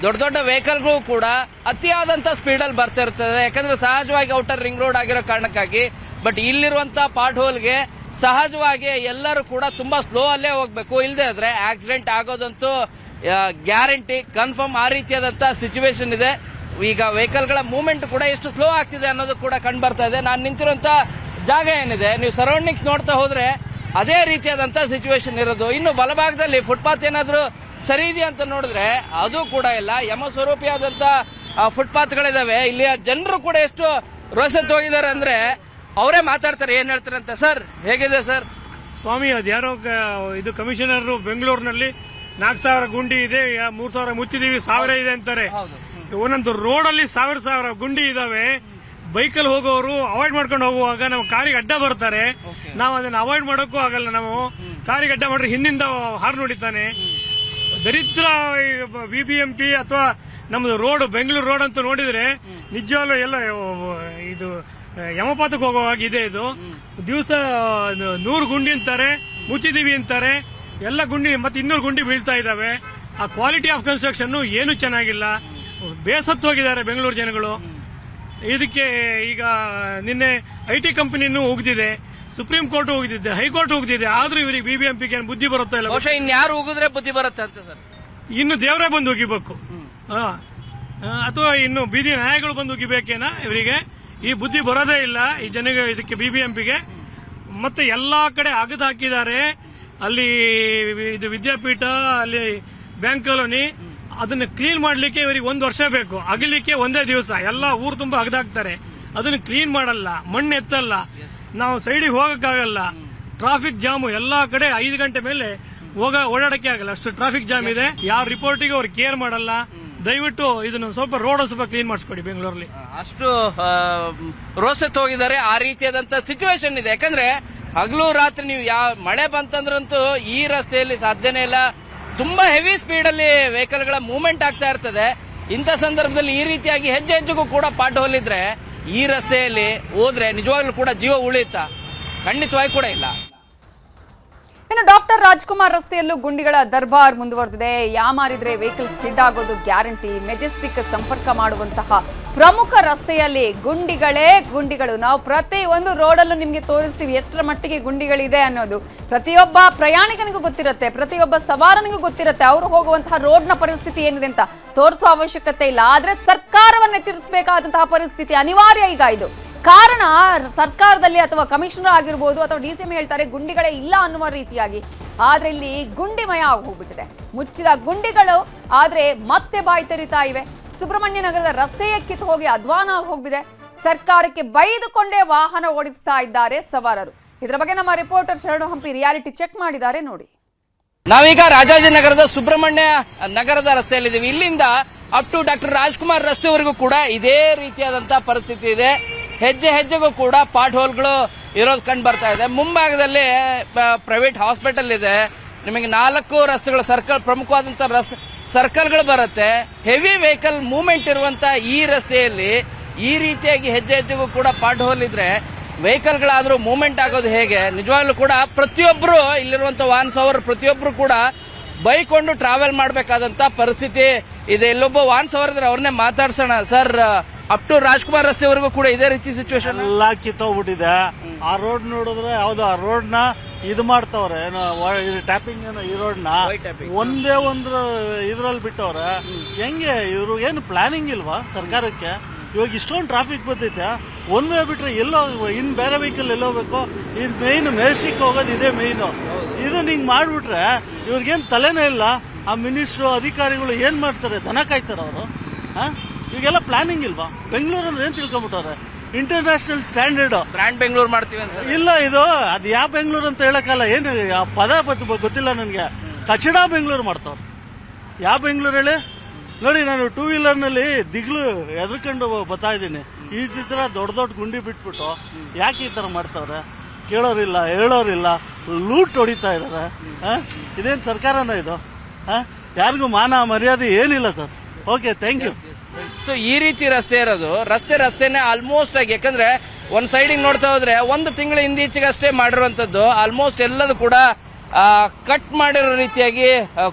ದೊಡ್ಡ ದೊಡ್ಡ ವೆಹಿಕಲ್ಗಳು ಕೂಡ ಅತಿಯಾದಂತ ಸ್ಪೀಡ್ ಅಲ್ಲಿ ಬರ್ತಾ ಇರ್ತದೆ. ಯಾಕಂದ್ರೆ ಸಹಜವಾಗಿ ಔಟರ್ ರಿಂಗ್ ರೋಡ್ ಆಗಿರೋ ಕಾರಣಕ್ಕಾಗಿ. ಬಟ್ ಇಲ್ಲಿರುವಂತ ಪಾಟ್ ಹೋಲ್ಗೆ ಸಹಜವಾಗಿ ಎಲ್ಲರೂ ಕೂಡ ತುಂಬಾ ಸ್ಲೋ ಅಲ್ಲೇ ಹೋಗ್ಬೇಕು, ಇಲ್ಲದೆ ಇದ್ರೆ ಆಕ್ಸಿಡೆಂಟ್ ಆಗೋದಂತೂ ಗ್ಯಾರಂಟಿ, ಕನ್ಫರ್ಮ್. ಆ ರೀತಿಯಾದಂತ ಸಿಚುವೇಶನ್ ಇದೆ. ಈಗ ವೆಹಿಕಲ್ಗಳ ಮೂವ್ಮೆಂಟ್ ಕೂಡ ಎಷ್ಟು ಸ್ಲೋ ಆಗ್ತಿದೆ ಅನ್ನೋದು ಕೂಡ ಕಂಡು ಬರ್ತಾ ಇದೆ. ನಾನು ನಿಂತಿರುವಂತ ಜಾಗ ಏನಿದೆ, ನೀವು ಸರೌಂಡಿಂಗ್ಸ್ ನೋಡ್ತಾ ಹೋದ್ರೆ ಅದೇ ರೀತಿಯಾದಂತ ಸಿಚುವೇಶನ್ ಇರೋದು. ಇನ್ನು ಬಲಭಾಗದಲ್ಲಿ ಫುಟ್ಪಾತ್ ಏನಾದ್ರು ಸರಿ ಇದೆಯಾ ಅಂತ ನೋಡಿದ್ರೆ ಅದು ಕೂಡ ಇಲ್ಲ. ಯಮಸ್ವರೂಪಿಯಾದಂತ ಫುಟ್ಪಾತ್ಗಳಿದಾವೆ. ಇಲ್ಲಿಯ ಜನರು ಕೂಡ ಎಷ್ಟು ರೋಸತ್ ಹೋಗಿದ್ದಾರೆ ಅಂದ್ರೆ ಅವರೇ ಮಾತಾಡ್ತಾರೆ, ಏನ್ ಹೇಳ್ತಾರೆ ಅಂತ. ಸರ್ ಹೇಗಿದೆ ಸರ್? ಸ್ವಾಮಿ, ಅದ್ಯಾರೋ ಇದು ಕಮಿಷನರ್ ಬೆಂಗಳೂರಿನಲ್ಲಿ 4,000 ಗುಂಡಿ ಇದೆ, 3,000 ಮುಚ್ಚಿದೀವಿ, 1,000 ಇದೆ ಅಂತಾರೆ. ಒಂದೊಂದು ರೋಡ್ ಅಲ್ಲಿ 1,000 ಗುಂಡಿ ಇದಾವೆ. ಬೈಕಲ್ಲಿ ಹೋಗೋರು ಅವಾಯ್ಡ್ ಮಾಡ್ಕೊಂಡು ಹೋಗುವಾಗ ನಮ್ಮ ಕಾರಿಗೆ ಅಡ್ಡ ಬರ್ತಾರೆ. ನಾವು ಅದನ್ನ ಅವಾಯ್ಡ್ ಮಾಡೋಕ್ಕೂ ಆಗಲ್ಲ. ನಾವು ಕಾರಿಗೆ ಅಡ್ಡ ಮಾಡ್ರೆ ಹಿಂದಿಂದ ಹಾರ್ನ್ ಹೊಡಿತಾನೆ. ದರಿದ್ರ BBMP ಅಥವಾ ನಮ್ದು ರೋಡ್, ಬೆಂಗಳೂರು ರೋಡ್ ಅಂತ ನೋಡಿದ್ರೆ ನಿಜವಾಗ್ಲೂ ಎಲ್ಲ ಇದು ಯಮಪಾತಕ್ಕೆ ಹೋಗುವಾಗಿದೆ. ಇದು ದಿವಸ 100 ಗುಂಡಿ ಅಂತಾರೆ, ಮುಚ್ಚಿದೀವಿ ಅಂತಾರೆ. ಎಲ್ಲ ಗುಂಡಿ ಮತ್ತೆ 200 ಗುಂಡಿ ಬೀಳ್ತಾ ಇದಾವೆ. ಆ ಕ್ವಾಲಿಟಿ ಆಫ್ ಕನ್ಸ್ಟ್ರಕ್ಷನ್ ಏನು ಚೆನ್ನಾಗಿಲ್ಲ. ಬೇಸತ್ತು ಹೋಗಿದ್ದಾರೆ ಬೆಂಗಳೂರು ಜನಗಳು. ಇದಕ್ಕೆ ಈಗ ನಿನ್ನೆ IT ಕಂಪನಿನೂ ಹೋಗ್ತಿದೆ, ಸುಪ್ರೀಂ ಕೋರ್ಟ್ ಹೋಗ್ತಿದೆ, ಹೈಕೋರ್ಟ್ ಹೋಗ್ತಿದೆ. ಆದ್ರೂ ಇವರಿಗೆ BBMPಗೆ ಬುದ್ಧಿ ಬರುತ್ತಾ ಇಲ್ಲ. ಬಹುಶಃ ಇನ್ಯಾರು ಹೋಗಿದ್ರೆ ಬುದ್ಧಿ ಬರುತ್ತೆ ಅಂತ ಸರ್. ಇನ್ನು ದೇವರೇ ಬಂದು ಹೋಗಿಬೇಕು, ಅಥವಾ ಇನ್ನು ಬೀದಿ ನಾಯಗಳು ಬಂದು ಹೋಗಿಬೇಕೇನಾ? ಇವರಿಗೆ ಈ ಬುದ್ಧಿ ಬರೋದೇ ಇಲ್ಲ ಈ ಜನಗೆ, ಇದಕ್ಕೆ BBMPಗೆ. ಮತ್ತೆ ಎಲ್ಲಾ ಕಡೆ ಅಗದು ಹಾಕಿದ್ದಾರೆ. ಅಲ್ಲಿ ಇದು ವಿದ್ಯಾಪೀಠ, ಅಲ್ಲಿ ಬ್ಯಾಂಕ್ ಕಾಲೋನಿ, ಅದನ್ನ ಕ್ಲೀನ್ ಮಾಡ್ಲಿಕ್ಕೆ ಇವರಿಗೆ 1 ವರ್ಷ ಬೇಕು. ಅಗಲಿಕ್ಕೆ ಒಂದೇ ದಿವಸ ಎಲ್ಲ ಊರು ತುಂಬಾ ಅಗದಾಕ್ತಾರೆ. ಅದನ್ನ ಕ್ಲೀನ್ ಮಾಡಲ್ಲ, ಮಣ್ಣು ಎತ್ತಲ್ಲ, ನಾವು ಸೈಡಿಗೆ ಹೋಗಕ್ಕಾಗಲ್ಲ. ಟ್ರಾಫಿಕ್ ಜಾಮು ಎಲ್ಲಾ ಕಡೆ. 5 ಗಂಟೆ ಮೇಲೆ ಓಡಾಡಕ್ಕೆ ಆಗಲ್ಲ, ಅಷ್ಟು ಟ್ರಾಫಿಕ್ ಜಾಮ್ ಇದೆ. ಯಾರ ರಿಪೋರ್ಟಿಗೆ ಅವ್ರು ಕೇರ್ ಮಾಡಲ್ಲ. ದಯವಿಟ್ಟು ಇದನ್ನು ಸ್ವಲ್ಪ ರೋಡ್ ಸ್ವಲ್ಪ ಕ್ಲೀನ್ ಮಾಡಿಸ್ಕೊಡಿ ಬೆಂಗಳೂರಲ್ಲಿ. ಅಷ್ಟು ರೋಸತ್ ಹೋಗಿದ್ದಾರೆ. ಆ ರೀತಿಯಾದಂತ ಸಿಚುವೇಶನ್ ಇದೆ. ಯಾಕಂದ್ರೆ ಹಗಲು ರಾತ್ರಿ ನೀವು ಮಳೆ ಬಂತಂದ್ರಂತೂ ಈ ರಸ್ತೆಯಲ್ಲಿ ಸಾಧ್ಯನೇ ಇಲ್ಲ. ತುಂಬಾ ಹೆವಿ ಸ್ಪೀಡ್ ಅಲ್ಲಿ ವೆಹಿಕಲ್ ಗಳ ಮೂವ್ಮೆಂಟ್ ಆಗ್ತಾ ಇರ್ತದೆ. ಇಂಥ ಸಂದರ್ಭದಲ್ಲಿ ಈ ರೀತಿಯಾಗಿ ಹೆಜ್ಜೆ ಹೆಜ್ಜೆಗೂ ಕೂಡ ಪಾಟ್ ಹೋಲಿದ್ರೆ ಈ ರಸ್ತೆಯಲ್ಲಿ ಹೋದ್ರೆ ನಿಜವಾಗ್ಲೂ ಕೂಡ ಜೀವ ಉಳಿಯುತ್ತಾ? ಖಂಡಿತವಾಗಿ ಕೂಡ ಇಲ್ಲ. ಇನ್ನು ಡಾಕ್ಟರ್ ರಾಜ್ಕುಮಾರ್ ರಸ್ತೆಯಲ್ಲೂ ಗುಂಡಿಗಳ ದರ್ಬಾರ್ ಮುಂದುವರೆದಿದೆ. ಯಾಮಾರಿದ್ರೆ ವೆಹಿಕಲ್ ಸ್ಕಿಡ್ ಆಗೋದು ಗ್ಯಾರಂಟಿ. ಮೆಜೆಸ್ಟಿಕ್ ಸಂಪರ್ಕ ಮಾಡುವಂತಹ ಪ್ರಮುಖ ರಸ್ತೆಯಲ್ಲಿ ಗುಂಡಿಗಳೇ ಗುಂಡಿಗಳು. ನಾವು ಪ್ರತಿ ಒಂದು ರೋಡಲ್ಲೂ ನಿಮಗೆ ತೋರಿಸ್ತೀವಿ ಎಷ್ಟರ ಮಟ್ಟಿಗೆ ಗುಂಡಿಗಳಿದೆ ಅನ್ನೋದು. ಪ್ರತಿಯೊಬ್ಬ ಪ್ರಯಾಣಿಕನಿಗೂ ಗೊತ್ತಿರುತ್ತೆ, ಪ್ರತಿಯೊಬ್ಬ ಸವಾರನಿಗೂ ಗೊತ್ತಿರುತ್ತೆ ಅವರು ಹೋಗುವಂತಹ ರೋಡ್ನ ಪರಿಸ್ಥಿತಿ ಏನಿದೆ ಅಂತ. ತೋರಿಸುವ ಅವಶ್ಯಕತೆ ಇಲ್ಲ, ಆದ್ರೆ ಸರ್ಕಾರವನ್ನ ಎಚ್ಚರಿಸಬೇಕಾದಂತಹ ಪರಿಸ್ಥಿತಿ ಅನಿವಾರ್ಯ ಈಗ. ಇದು ಕಾರಣ ಸರ್ಕಾರದಲ್ಲಿ ಅಥವಾ ಕಮಿಷನರ್ ಆಗಿರ್ಬೋದು ಅಥವಾ DCM ಹೇಳ್ತಾರೆ ಗುಂಡಿಗಳೇ ಇಲ್ಲ ಅನ್ನುವ ರೀತಿಯಾಗಿ. ಆದ್ರೆ ಇಲ್ಲಿ ಗುಂಡಿಮಯ ಆಗಿ ಹೋಗ್ಬಿಟ್ಟಿದೆ, ಮುಚ್ಚಿದ ಗುಂಡಿಗಳು ಆದ್ರೆ ಮತ್ತೆ ಬಾಯಿ ತೆರಿತಾ ಇವೆ. ಸುಬ್ರಹ್ಮಣ್ಯ ನಗರದ ರಸ್ತೆಯೇ ಕಿತ್ತು ಹೋಗಿ ಅಧ್ವಾನ ಹೋಗಿದೆ. ಸರ್ಕಾರಕ್ಕೆ ಬೈದುಕೊಂಡೇ ವಾಹನ ಓಡಿಸ್ತಾ ಇದ್ದಾರೆ ಸವಾರರು. ಇದರ ಬಗ್ಗೆ ನಮ್ಮ ರಿಪೋರ್ಟರ್ ಶರಣು ಹಂಪಿ ರಿಯಾಲಿಟಿ ಚೆಕ್ ಮಾಡಿದ್ದಾರೆ, ನೋಡಿ. ನಾವೀಗ ರಾಜಾಜಿನಗರದ ಸುಬ್ರಹ್ಮಣ್ಯ ನಗರದ ರಸ್ತೆಯಲ್ಲಿದ್ದೀವಿ. ಇಲ್ಲಿಂದ ಅಪ್ ಟು ಡಾಕ್ಟರ್ ರಾಜ್ಕುಮಾರ್ ರಸ್ತೆವರೆಗೂ ಕೂಡ ಇದೇ ರೀತಿಯಾದಂತಹ ಪರಿಸ್ಥಿತಿ ಇದೆ. ಹೆಜ್ಜೆ ಹೆಜ್ಜೆಗೂ ಕೂಡ ಪಾಟ್ ಹೋಲ್ಗಳು ಇರೋದು ಕಂಡು ಬರ್ತಾ ಇದೆ. ಮುಂಭಾಗದಲ್ಲಿ ಪ್ರೈವೇಟ್ ಹಾಸ್ಪಿಟಲ್ ಇದೆ. ನಿಮಗೆ 4 ರಸ್ತೆಗಳು ಸರ್ಕಲ್, ಪ್ರಮುಖವಾದಂತಹ ಸರ್ಕಲ್ಗಳು ಬರುತ್ತೆ. ಹೆವಿ ವೆಹಿಕಲ್ ಮೂವ್ಮೆಂಟ್ ಇರುವಂತ ಈ ರಸ್ತೆಯಲ್ಲಿ ಈ ರೀತಿಯಾಗಿ ಹೆಜ್ಜೆ ಹೆಜ್ಜೆಗೂ ಕೂಡ ಪಾಟ್ ಹೋಲ್ ಇದ್ರೆ ವೆಹಿಕಲ್ಗಳಾದ್ರೂ ಮೂವ್ಮೆಂಟ್ ಆಗೋದು ಹೇಗೆ? ನಿಜವಾಗ್ಲೂ ಕೂಡ ಪ್ರತಿಯೊಬ್ಬರು ಇಲ್ಲಿರುವಂತ ವಾಹನ ಸವಾರರು ಪ್ರತಿಯೊಬ್ಬರು ಕೂಡ ಬೈಕೊಂಡು ಟ್ರಾವೆಲ್ ಮಾಡಬೇಕಾದಂತ ಪರಿಸ್ಥಿತಿ ಇದೆ. ಇಲ್ಲೊಬ್ಬ ವಾಹನ ಸವಾರದ್ರೆ ಅವ್ರನ್ನೇ ಮಾತಾಡ್ಸೋಣ. ಸರ್, ಅಪ್ ಟು ರಾಜ್ಕುಮಾರ್ ರಸ್ತೆವರೆಗೂ ಕೂಡ ಇದೇ ರೀತಿ ಸಿಚುವೇಶನ್ ಎಲ್ಲ ಕಿತ್ತೋಗ್ಬಿಟ್ಟಿದೆ. ಆ ರೋಡ್ ನೋಡಿದ್ರೆ ಯಾವ್ದು ಆ ರೋಡ್ ನ ಇದು ಮಾಡ್ತವ್ರೆ, ಟ್ಯಾಪಿಂಗ್ ಈ ರೋಡ್ ನ ಒಂದೇ ಒಂದು ಇದ್ರಲ್ಲಿ ಬಿಟ್ಟವ್ರೆ. ಹೆಂಗೆ ಇವರು ಏನು ಪ್ಲಾನಿಂಗ್ ಇಲ್ವಾ ಸರ್ಕಾರಕ್ಕೆ? ಇವಾಗ ಇಷ್ಟೊಂದು ಟ್ರಾಫಿಕ್ ಬರ್ತೈತೆ, ಒಂದ್ ವೇ ಬಿಟ್ರೆ ಎಲ್ಲೋ ಇನ್ ಬೇರೆ ವೆಹಿಕಲ್ ಎಲ್ಲೋಗ್ಬೇಕು. ಇದು ಮೇನ್ ಮೆಜೆಸ್ಟಿಕ್ ಹೋಗೋದು ಇದೇ ಮೇನ್. ಇದನ್ನ ಹಿಂಗ್ ಮಾಡ್ಬಿಟ್ರೆ ಇವ್ರಿಗೇನ್ ತಲೆನೇ ಇಲ್ಲ. ಆ ಮಿನಿಸ್ಟ್ರು ಅಧಿಕಾರಿಗಳು ಏನ್ ಮಾಡ್ತಾರೆ? ದನ ಕಾಯ್ತಾರ ಅವರು? ಇವಾಗೆಲ್ಲ ಪ್ಲಾನಿಂಗ್ ಇಲ್ವಾ? ಬೆಂಗಳೂರು ಅಂದ್ರೆ ಏನ್ ತಿಳ್ಕೊಂಡ್ಬಿಟ್ಟವ್ರೆ? ಇಂಟರ್ನ್ಯಾಷನಲ್ ಸ್ಟ್ಯಾಂಡರ್ಡ್ ಬ್ರ್ಯಾಂಡ್ ಬೆಂಗಳೂರು ಮಾಡ್ತೀವಿ ಅಂತ ಇಲ್ಲ. ಇದು ಅದು ಯಾವ ಬೆಂಗಳೂರು ಅಂತ ಹೇಳಕ್ಕಲ್ಲ. ಏನು ಆ ಪದ ಗೊತ್ತಿಲ್ಲ ನನಗೆ. ಕಚಡ ಬೆಂಗಳೂರು ಮಾಡ್ತಾವ್ರೆ. ಯಾವ ಬೆಂಗಳೂರು ಹೇಳಿ? ನೋಡಿ, ನಾನು 2 ವೀಲರ್ನಲ್ಲಿ ದಿಗ್ಲು ಎದ್ರಕೊಂಡು ಬರ್ತಾ ಇದ್ದೀನಿ. ಈ ತರ ದೊಡ್ಡ ದೊಡ್ಡ ಗುಂಡಿ ಬಿಟ್ಬಿಟ್ಟು ಯಾಕೆ ಈ ತರ ಮಾಡ್ತಾವ್ರೆ? ಕೇಳೋರಿಲ್ಲ, ಹೇಳೋರಿಲ್ಲ, ಲೂಟ್ ಹೊಡಿತಾ ಇದಾರೆ. ಇದೇನ್ ಸರ್ಕಾರನ ಇದು? ಯಾರಿಗೂ ಮಾನ ಮರ್ಯಾದೆ ಏನಿಲ್ಲ sir. Okay, thank you. So ಈ ರೀತಿ ರಸ್ತೆ ಇರೋದು, ರಸ್ತೆನೇ ಆಲ್ಮೋಸ್ಟ್ ಆಗಿ, ಯಾಕಂದ್ರೆ ಒಂದ್ ಸೈಡಿಗೆ ನೋಡ್ತಾ ಹೋದ್ರೆ 1 ತಿಂಗಳ ಹಿಂದೀಚೆಗಷ್ಟೇ ಮಾಡಿರುವಂತದ್ದು ಆಲ್ಮೋಸ್ಟ್ ಎಲ್ಲದು ಕೂಡ ಕಟ್ ಮಾಡಿರೋ ರೀತಿಯಾಗಿ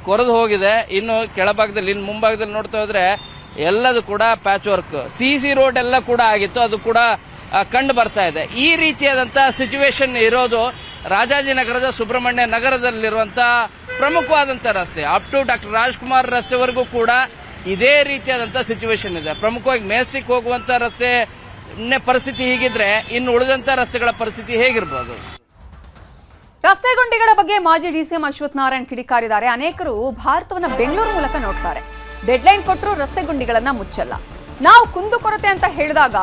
ಕೊರೆದು ಹೋಗಿದೆ. ಇನ್ನು ಕೆಳಭಾಗದಲ್ಲಿ, ಇನ್ನು ಮುಂಭಾಗದಲ್ಲಿ ನೋಡ್ತಾ ಹೋದ್ರೆ ಎಲ್ಲದು ಕೂಡ ಪ್ಯಾಚ್ ವರ್ಕ್. CC ರೋಡ್ ಎಲ್ಲ ಕೂಡ ಆಗಿತ್ತು, ಅದು ಕೂಡ ಕಂಡು ಬರ್ತಾ ಇದೆ. ಈ ರೀತಿಯಾದಂತಹ ಸಿಚುವೇಶನ್ ಇರೋದು ರಾಜಾಜಿನಗರದ ಸುಬ್ರಹ್ಮಣ್ಯ ನಗರದಲ್ಲಿರುವಂತಹ ಪ್ರಮುಖವಾದಂತಹ ರಸ್ತೆ. ಅಪ್ ಟು ಡಾಕ್ಟರ್ ರಾಜ್ಕುಮಾರ್ ರಸ್ತೆವರೆಗೂ ಕೂಡ ಇದೇ ರೀತಿಯಾದಂತಹ ಸಿಚುವೇಶನ್ ಇದೆ. ಪ್ರಮುಖವಾಗಿ ಮೆಜೆಸ್ಟಿಕ್ ಹೋಗುವಂತ ರಸ್ತೆ ಪರಿಸ್ಥಿತಿ ಹೀಗಿದ್ರೆ ಇನ್ನು ಉಳಿದಂತ ರಸ್ತೆಗಳ ಪರಿಸ್ಥಿತಿ ಹೇಗಿರ್ಬೋದು? ರಸ್ತೆ ಗುಂಡಿಗಳ ಬಗ್ಗೆ ಮಾಜಿ DCM ಅಶ್ವಥ್ ನಾರಾಯಣ್ ಕಿಡಿಕಾರಿದ್ದಾರೆ. ಅನೇಕರು ಭಾರತವನ್ನ ಬೆಂಗಳೂರು ಮೂಲಕ ನೋಡ್ತಾರೆ. ಡೆಡ್ಲೈನ್ ಕೊಟ್ಟರು ರಸ್ತೆ ಗುಂಡಿಗಳನ್ನ ಮುಚ್ಚಲ್ಲ. ನಾವು ಕುಂದುಕೊರತೆ ಅಂತ ಹೇಳಿದಾಗ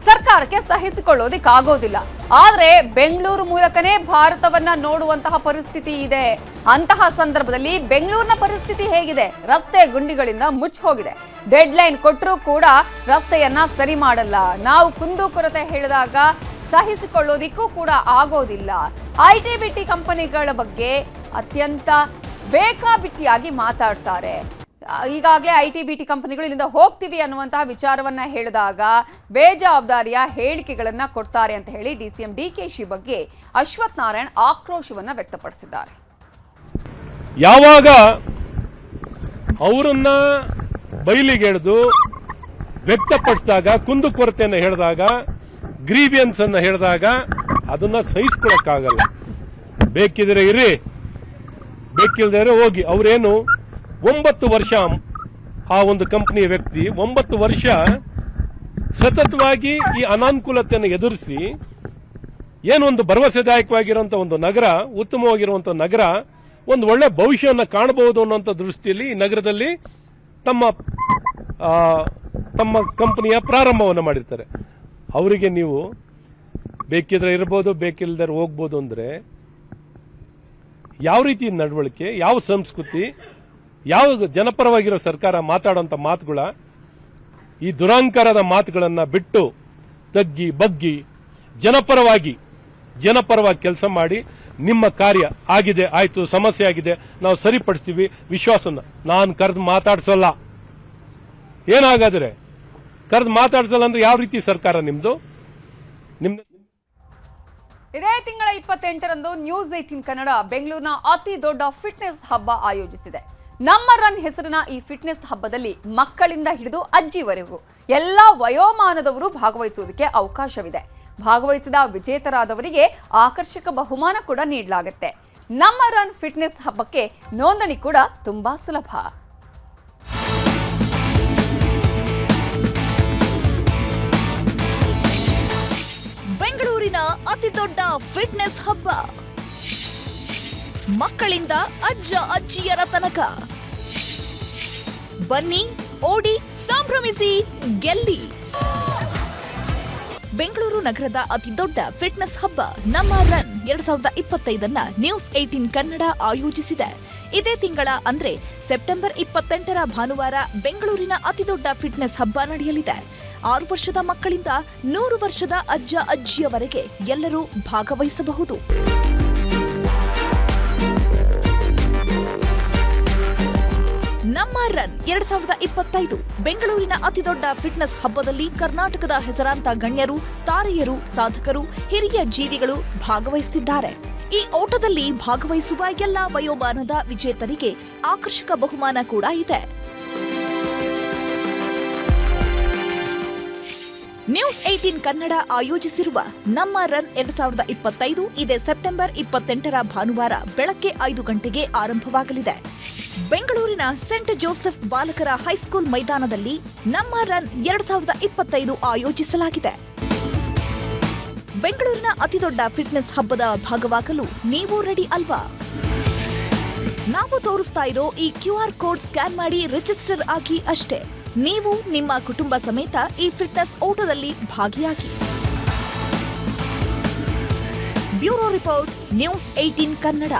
ಸರ್ಕಾರಕ್ಕೆ ಸಹಿಸಿಕೊಳ್ಳೋದಿಕ್ಕಾಗೋದಿಲ್ಲ. ಆದ್ರೆ ಬೆಂಗಳೂರು ಮೂಲಕನೇ ಭಾರತವನ್ನ ನೋಡುವಂತಹ ಪರಿಸ್ಥಿತಿ ಇದೆ. ಅಂತಹ ಸಂದರ್ಭದಲ್ಲಿ ಬೆಂಗಳೂರಿನ ಪರಿಸ್ಥಿತಿ ಹೇಗಿದೆ? ರಸ್ತೆ ಗುಂಡಿಗಳಿಂದ ಮುಚ್ಚಿ ಹೋಗಿದೆ. ಡೆಡ್ಲೈನ್ ಕೊಟ್ಟರೂ ಕೂಡ ರಸ್ತೆಯನ್ನ ಸರಿ ಮಾಡಲ್ಲ. ನಾವು ಕುಂದುಕೊರತೆ ಹೇಳಿದಾಗ ಸಹಿಸಿಕೊಳ್ಳೋದಿಕ್ಕೂ ಕೂಡ ಆಗೋದಿಲ್ಲ. IT-BT ಕಂಪನಿಗಳ ಬಗ್ಗೆ ಅತ್ಯಂತ ಬೇಕಾಬಿಟ್ಟಿಯಾಗಿ ಮಾತಾಡ್ತಾರೆ. ಈಗಾಗಲೇ IT-BT ಕಂಪನಿಗಳು ಇಲ್ಲಿಂದ ಹೋಗ್ತೀವಿ ಅನ್ನುವಂತಹ ವಿಚಾರವನ್ನ ಹೇಳಿದಾಗ ಬೇಜವಾಬ್ದಾರಿಯ ಹೇಳಿಕೆಗಳನ್ನ ಕೊಡ್ತಾರೆ ಅಂತ ಹೇಳಿ DCM DKಶಿ ಬಗ್ಗೆ ಅಶ್ವಥ್ ನಾರಾಯಣ್ ಆಕ್ರೋಶವನ್ನ ವ್ಯಕ್ತಪಡಿಸಿದ್ದಾರೆ. ಯಾವಾಗ ಅವರನ್ನ ಬಯಲಿಗೆಳೆದು ವ್ಯಕ್ತಪಡಿಸಿದಾಗ, ಕುಂದುಕೊರತೆಯನ್ನು ಹೇಳಿದಾಗ, ಗ್ರೀವಿಯನ್ಸ್ ಅನ್ನ ಹೇಳಿದಾಗ ಅದನ್ನ ಸಹಿಸ್ಕೊಳಕ್ಕಾಗಲ್ಲ. ಬೇಕಿದ್ರೆ ಇರಿ, ಬೇಕಿಲ್ಲದೆ ಹೋಗಿ. ಅವರೇನು 9 ವರ್ಷ ಆ ಒಂದು ಕಂಪನಿಯ ವ್ಯಕ್ತಿ 9 ವರ್ಷ ಸತತವಾಗಿ ಈ ಅನಾನುಕೂಲತೆಯನ್ನು ಎದುರಿಸಿ ಏನೊಂದು ಭರವಸೆದಾಯಕವಾಗಿರುವಂತಹ ಒಂದು ನಗರ, ಉತ್ತಮವಾಗಿರುವಂತಹ ನಗರ, ಒಂದು ಒಳ್ಳೆ ಭವಿಷ್ಯವನ್ನು ಕಾಣಬಹುದು ಅನ್ನುವಂಥ ದೃಷ್ಟಿಯಲ್ಲಿ ಈ ನಗರದಲ್ಲಿ ತಮ್ಮ ಕಂಪನಿಯ ಪ್ರಾರಂಭವನ್ನು ಮಾಡಿರ್ತಾರೆ. ಅವರಿಗೆ ನೀವು ಬೇಕಿದ್ರೆ ಇರ್ಬೋದು, ಬೇಕಿಲ್ಲದೆ ಹೋಗ್ಬೋದು ಅಂದ್ರೆ ಯಾವ ರೀತಿ ನಡವಳಿಕೆ, ಯಾವ ಸಂಸ್ಕೃತಿ, ಯಾವ ಜನಪರವಾಗಿರೋ ಸರ್ಕಾರ ಮಾತಾಡುವಂತ ಮಾತುಗಳ, ಈ ದುರಹಂಕಾರದ ಮಾತುಗಳನ್ನ ಬಿಟ್ಟು ತಗ್ಗಿ ಬಗ್ಗಿ ಜನಪರವಾಗಿ ಕೆಲಸ ಮಾಡಿ ನಿಮ್ಮ ಕಾರ್ಯ ಆಗಿದೆ, ಆಯ್ತು, ಸಮಸ್ಯೆ ಆಗಿದೆ, ನಾವು ಸರಿಪಡಿಸ್ತೀವಿ, ವಿಶ್ವಾಸನ ನಾನು ಕರೆದು ಮಾತಾಡ್ಸಲ್ಲ. ಏನಾಗಾದ್ರೆ ಕರೆದು ಮಾತಾಡ್ಸಲ್ಲ ಅಂದ್ರೆ ಯಾವ ರೀತಿ ಸರ್ಕಾರ ನಿಮ್ದು? ಇದೇ ತಿಂಗಳ 28ರಂದು ನ್ಯೂಸ್ 18 ಕನ್ನಡ ಬೆಂಗಳೂರಿನ ಅತಿ ದೊಡ್ಡ ಫಿಟ್ನೆಸ್ ಹಬ್ಬ ಆಯೋಜಿಸಿದೆ. ನಮ್ಮ ರನ್ ಹೆಸರಿನ ಈ ಫಿಟ್ನೆಸ್ ಹಬ್ಬದಲ್ಲಿ ಮಕ್ಕಳಿಂದ ಹಿಡಿದು ಅಜ್ಜಿವರೆಗೂ ಎಲ್ಲ ವಯೋಮಾನದವರು ಭಾಗವಹಿಸುವುದಕ್ಕೆ ಅವಕಾಶವಿದೆ. ಭಾಗವಹಿಸಿದ ವಿಜೇತರಾದವರಿಗೆ ಆಕರ್ಷಕ ಬಹುಮಾನ ಕೂಡ ನೀಡಲಾಗುತ್ತೆ. ನಮ್ಮ ರನ್ ಫಿಟ್ನೆಸ್ ಹಬ್ಬಕ್ಕೆ ನೋಂದಣಿ ಕೂಡ ತುಂಬಾ ಸುಲಭ. ಬೆಂಗಳೂರಿನ ಅತಿದೊಡ್ಡ ಫಿಟ್ನೆಸ್ ಹಬ್ಬ, ಮಕ್ಕಳಿಂದ ಅಜ್ಜ ಅಜ್ಜಿಯರ ತನಕ. ಬನ್ನಿ, ಓಡಿ, ಸಂಭ್ರಮಿಸಿ, ಗೆಲ್ಲಿ. ಬೆಂಗಳೂರು ನಗರದ ಅತಿದೊಡ್ಡ ಫಿಟ್ನೆಸ್ ಹಬ್ಬ ನಮ್ಮ ರನ್ 2025 ನ್ಯೂಸ್ 18 ಕನ್ನಡ ಆಯೋಜಿಸಿದೆ. ಇದೇ ತಿಂಗಳ ಅಂದ್ರೆ ಸೆಪ್ಟೆಂಬರ್ 28ರ ಭಾನುವಾರ ಬೆಂಗಳೂರಿನ ಅತಿದೊಡ್ಡ ಫಿಟ್ನೆಸ್ ಹಬ್ಬ ನಡೆಯಲಿದೆ. 6 ವರ್ಷದ ಮಕ್ಕಳಿಂದ 100 ವರ್ಷದ ಅಜ್ಜ ಅಜ್ಜಿಯವರೆಗೆ ಎಲ್ಲರೂ ಭಾಗವಹಿಸಬಹುದು. ನಮ್ಮ ರನ್ 2025 ಬೆಂಗಳೂರಿನ ಅತಿದೊಡ್ಡ ಫಿಟ್ನೆಸ್ ಹಬ್ಬದಲ್ಲಿ ಕರ್ನಾಟಕದ ಹೆಸರಾಂತ ಗಣ್ಯರು, ತಾರೆಯರು, ಸಾಧಕರು, ಹಿರಿಯ ಜೀವಿಗಳು ಭಾಗವಹಿಸುತ್ತಿದ್ದಾರೆ. ಈ ಓಟದಲ್ಲಿ ಭಾಗವಹಿಸುವ ಎಲ್ಲ ವಯೋಮಾನದ ವಿಜೇತರಿಗೆ ಆಕರ್ಷಕ ಬಹುಮಾನ ಕೂಡ ಇದೆ. ನ್ಯೂಸ್ 18 ಕನ್ನಡ ಆಯೋಜಿಸಿರುವ ನಮ್ಮ ರನ್ 2025 ಇದೇ ಸೆಪ್ಟೆಂಬರ್ 28ರ ಭಾನುವಾರ ಬೆಳಗ್ಗೆ 5 ಗಂಟೆಗೆ ಆರಂಭವಾಗಲಿದೆ. ಬೆಂಗಳೂರಿನ ಸೆಂಟ್ ಜೋಸೆಫ್ ಬಾಲಕರ ಹೈಸ್ಕೂಲ್ ಮೈದಾನದಲ್ಲಿ ನಮ್ಮ ರನ್ 2025 ಆಯೋಜಿಸಲಾಗಿದೆ. ಬೆಂಗಳೂರಿನ ಅತಿದೊಡ್ಡ ಫಿಟ್ನೆಸ್ ಹಬ್ಬದ ಭಾಗವಾಗಲು ನೀವು ರೆಡಿ ಅಲ್ವಾ? ನಾವು ತೋರಿಸ್ತಾ ಇರೋ ಈ QR ಕೋಡ್ ಸ್ಕ್ಯಾನ್ ಮಾಡಿ ರಿಜಿಸ್ಟರ್ ಆಗಿ ಅಷ್ಟೇ. ನೀವು ನಿಮ್ಮ ಕುಟುಂಬ ಸಮೇತ ಈ ಫಿಟ್ನೆಸ್ ಓಟದಲ್ಲಿ ಭಾಗಿಯಾಗಿ. Bureau report, news 18 Kannada.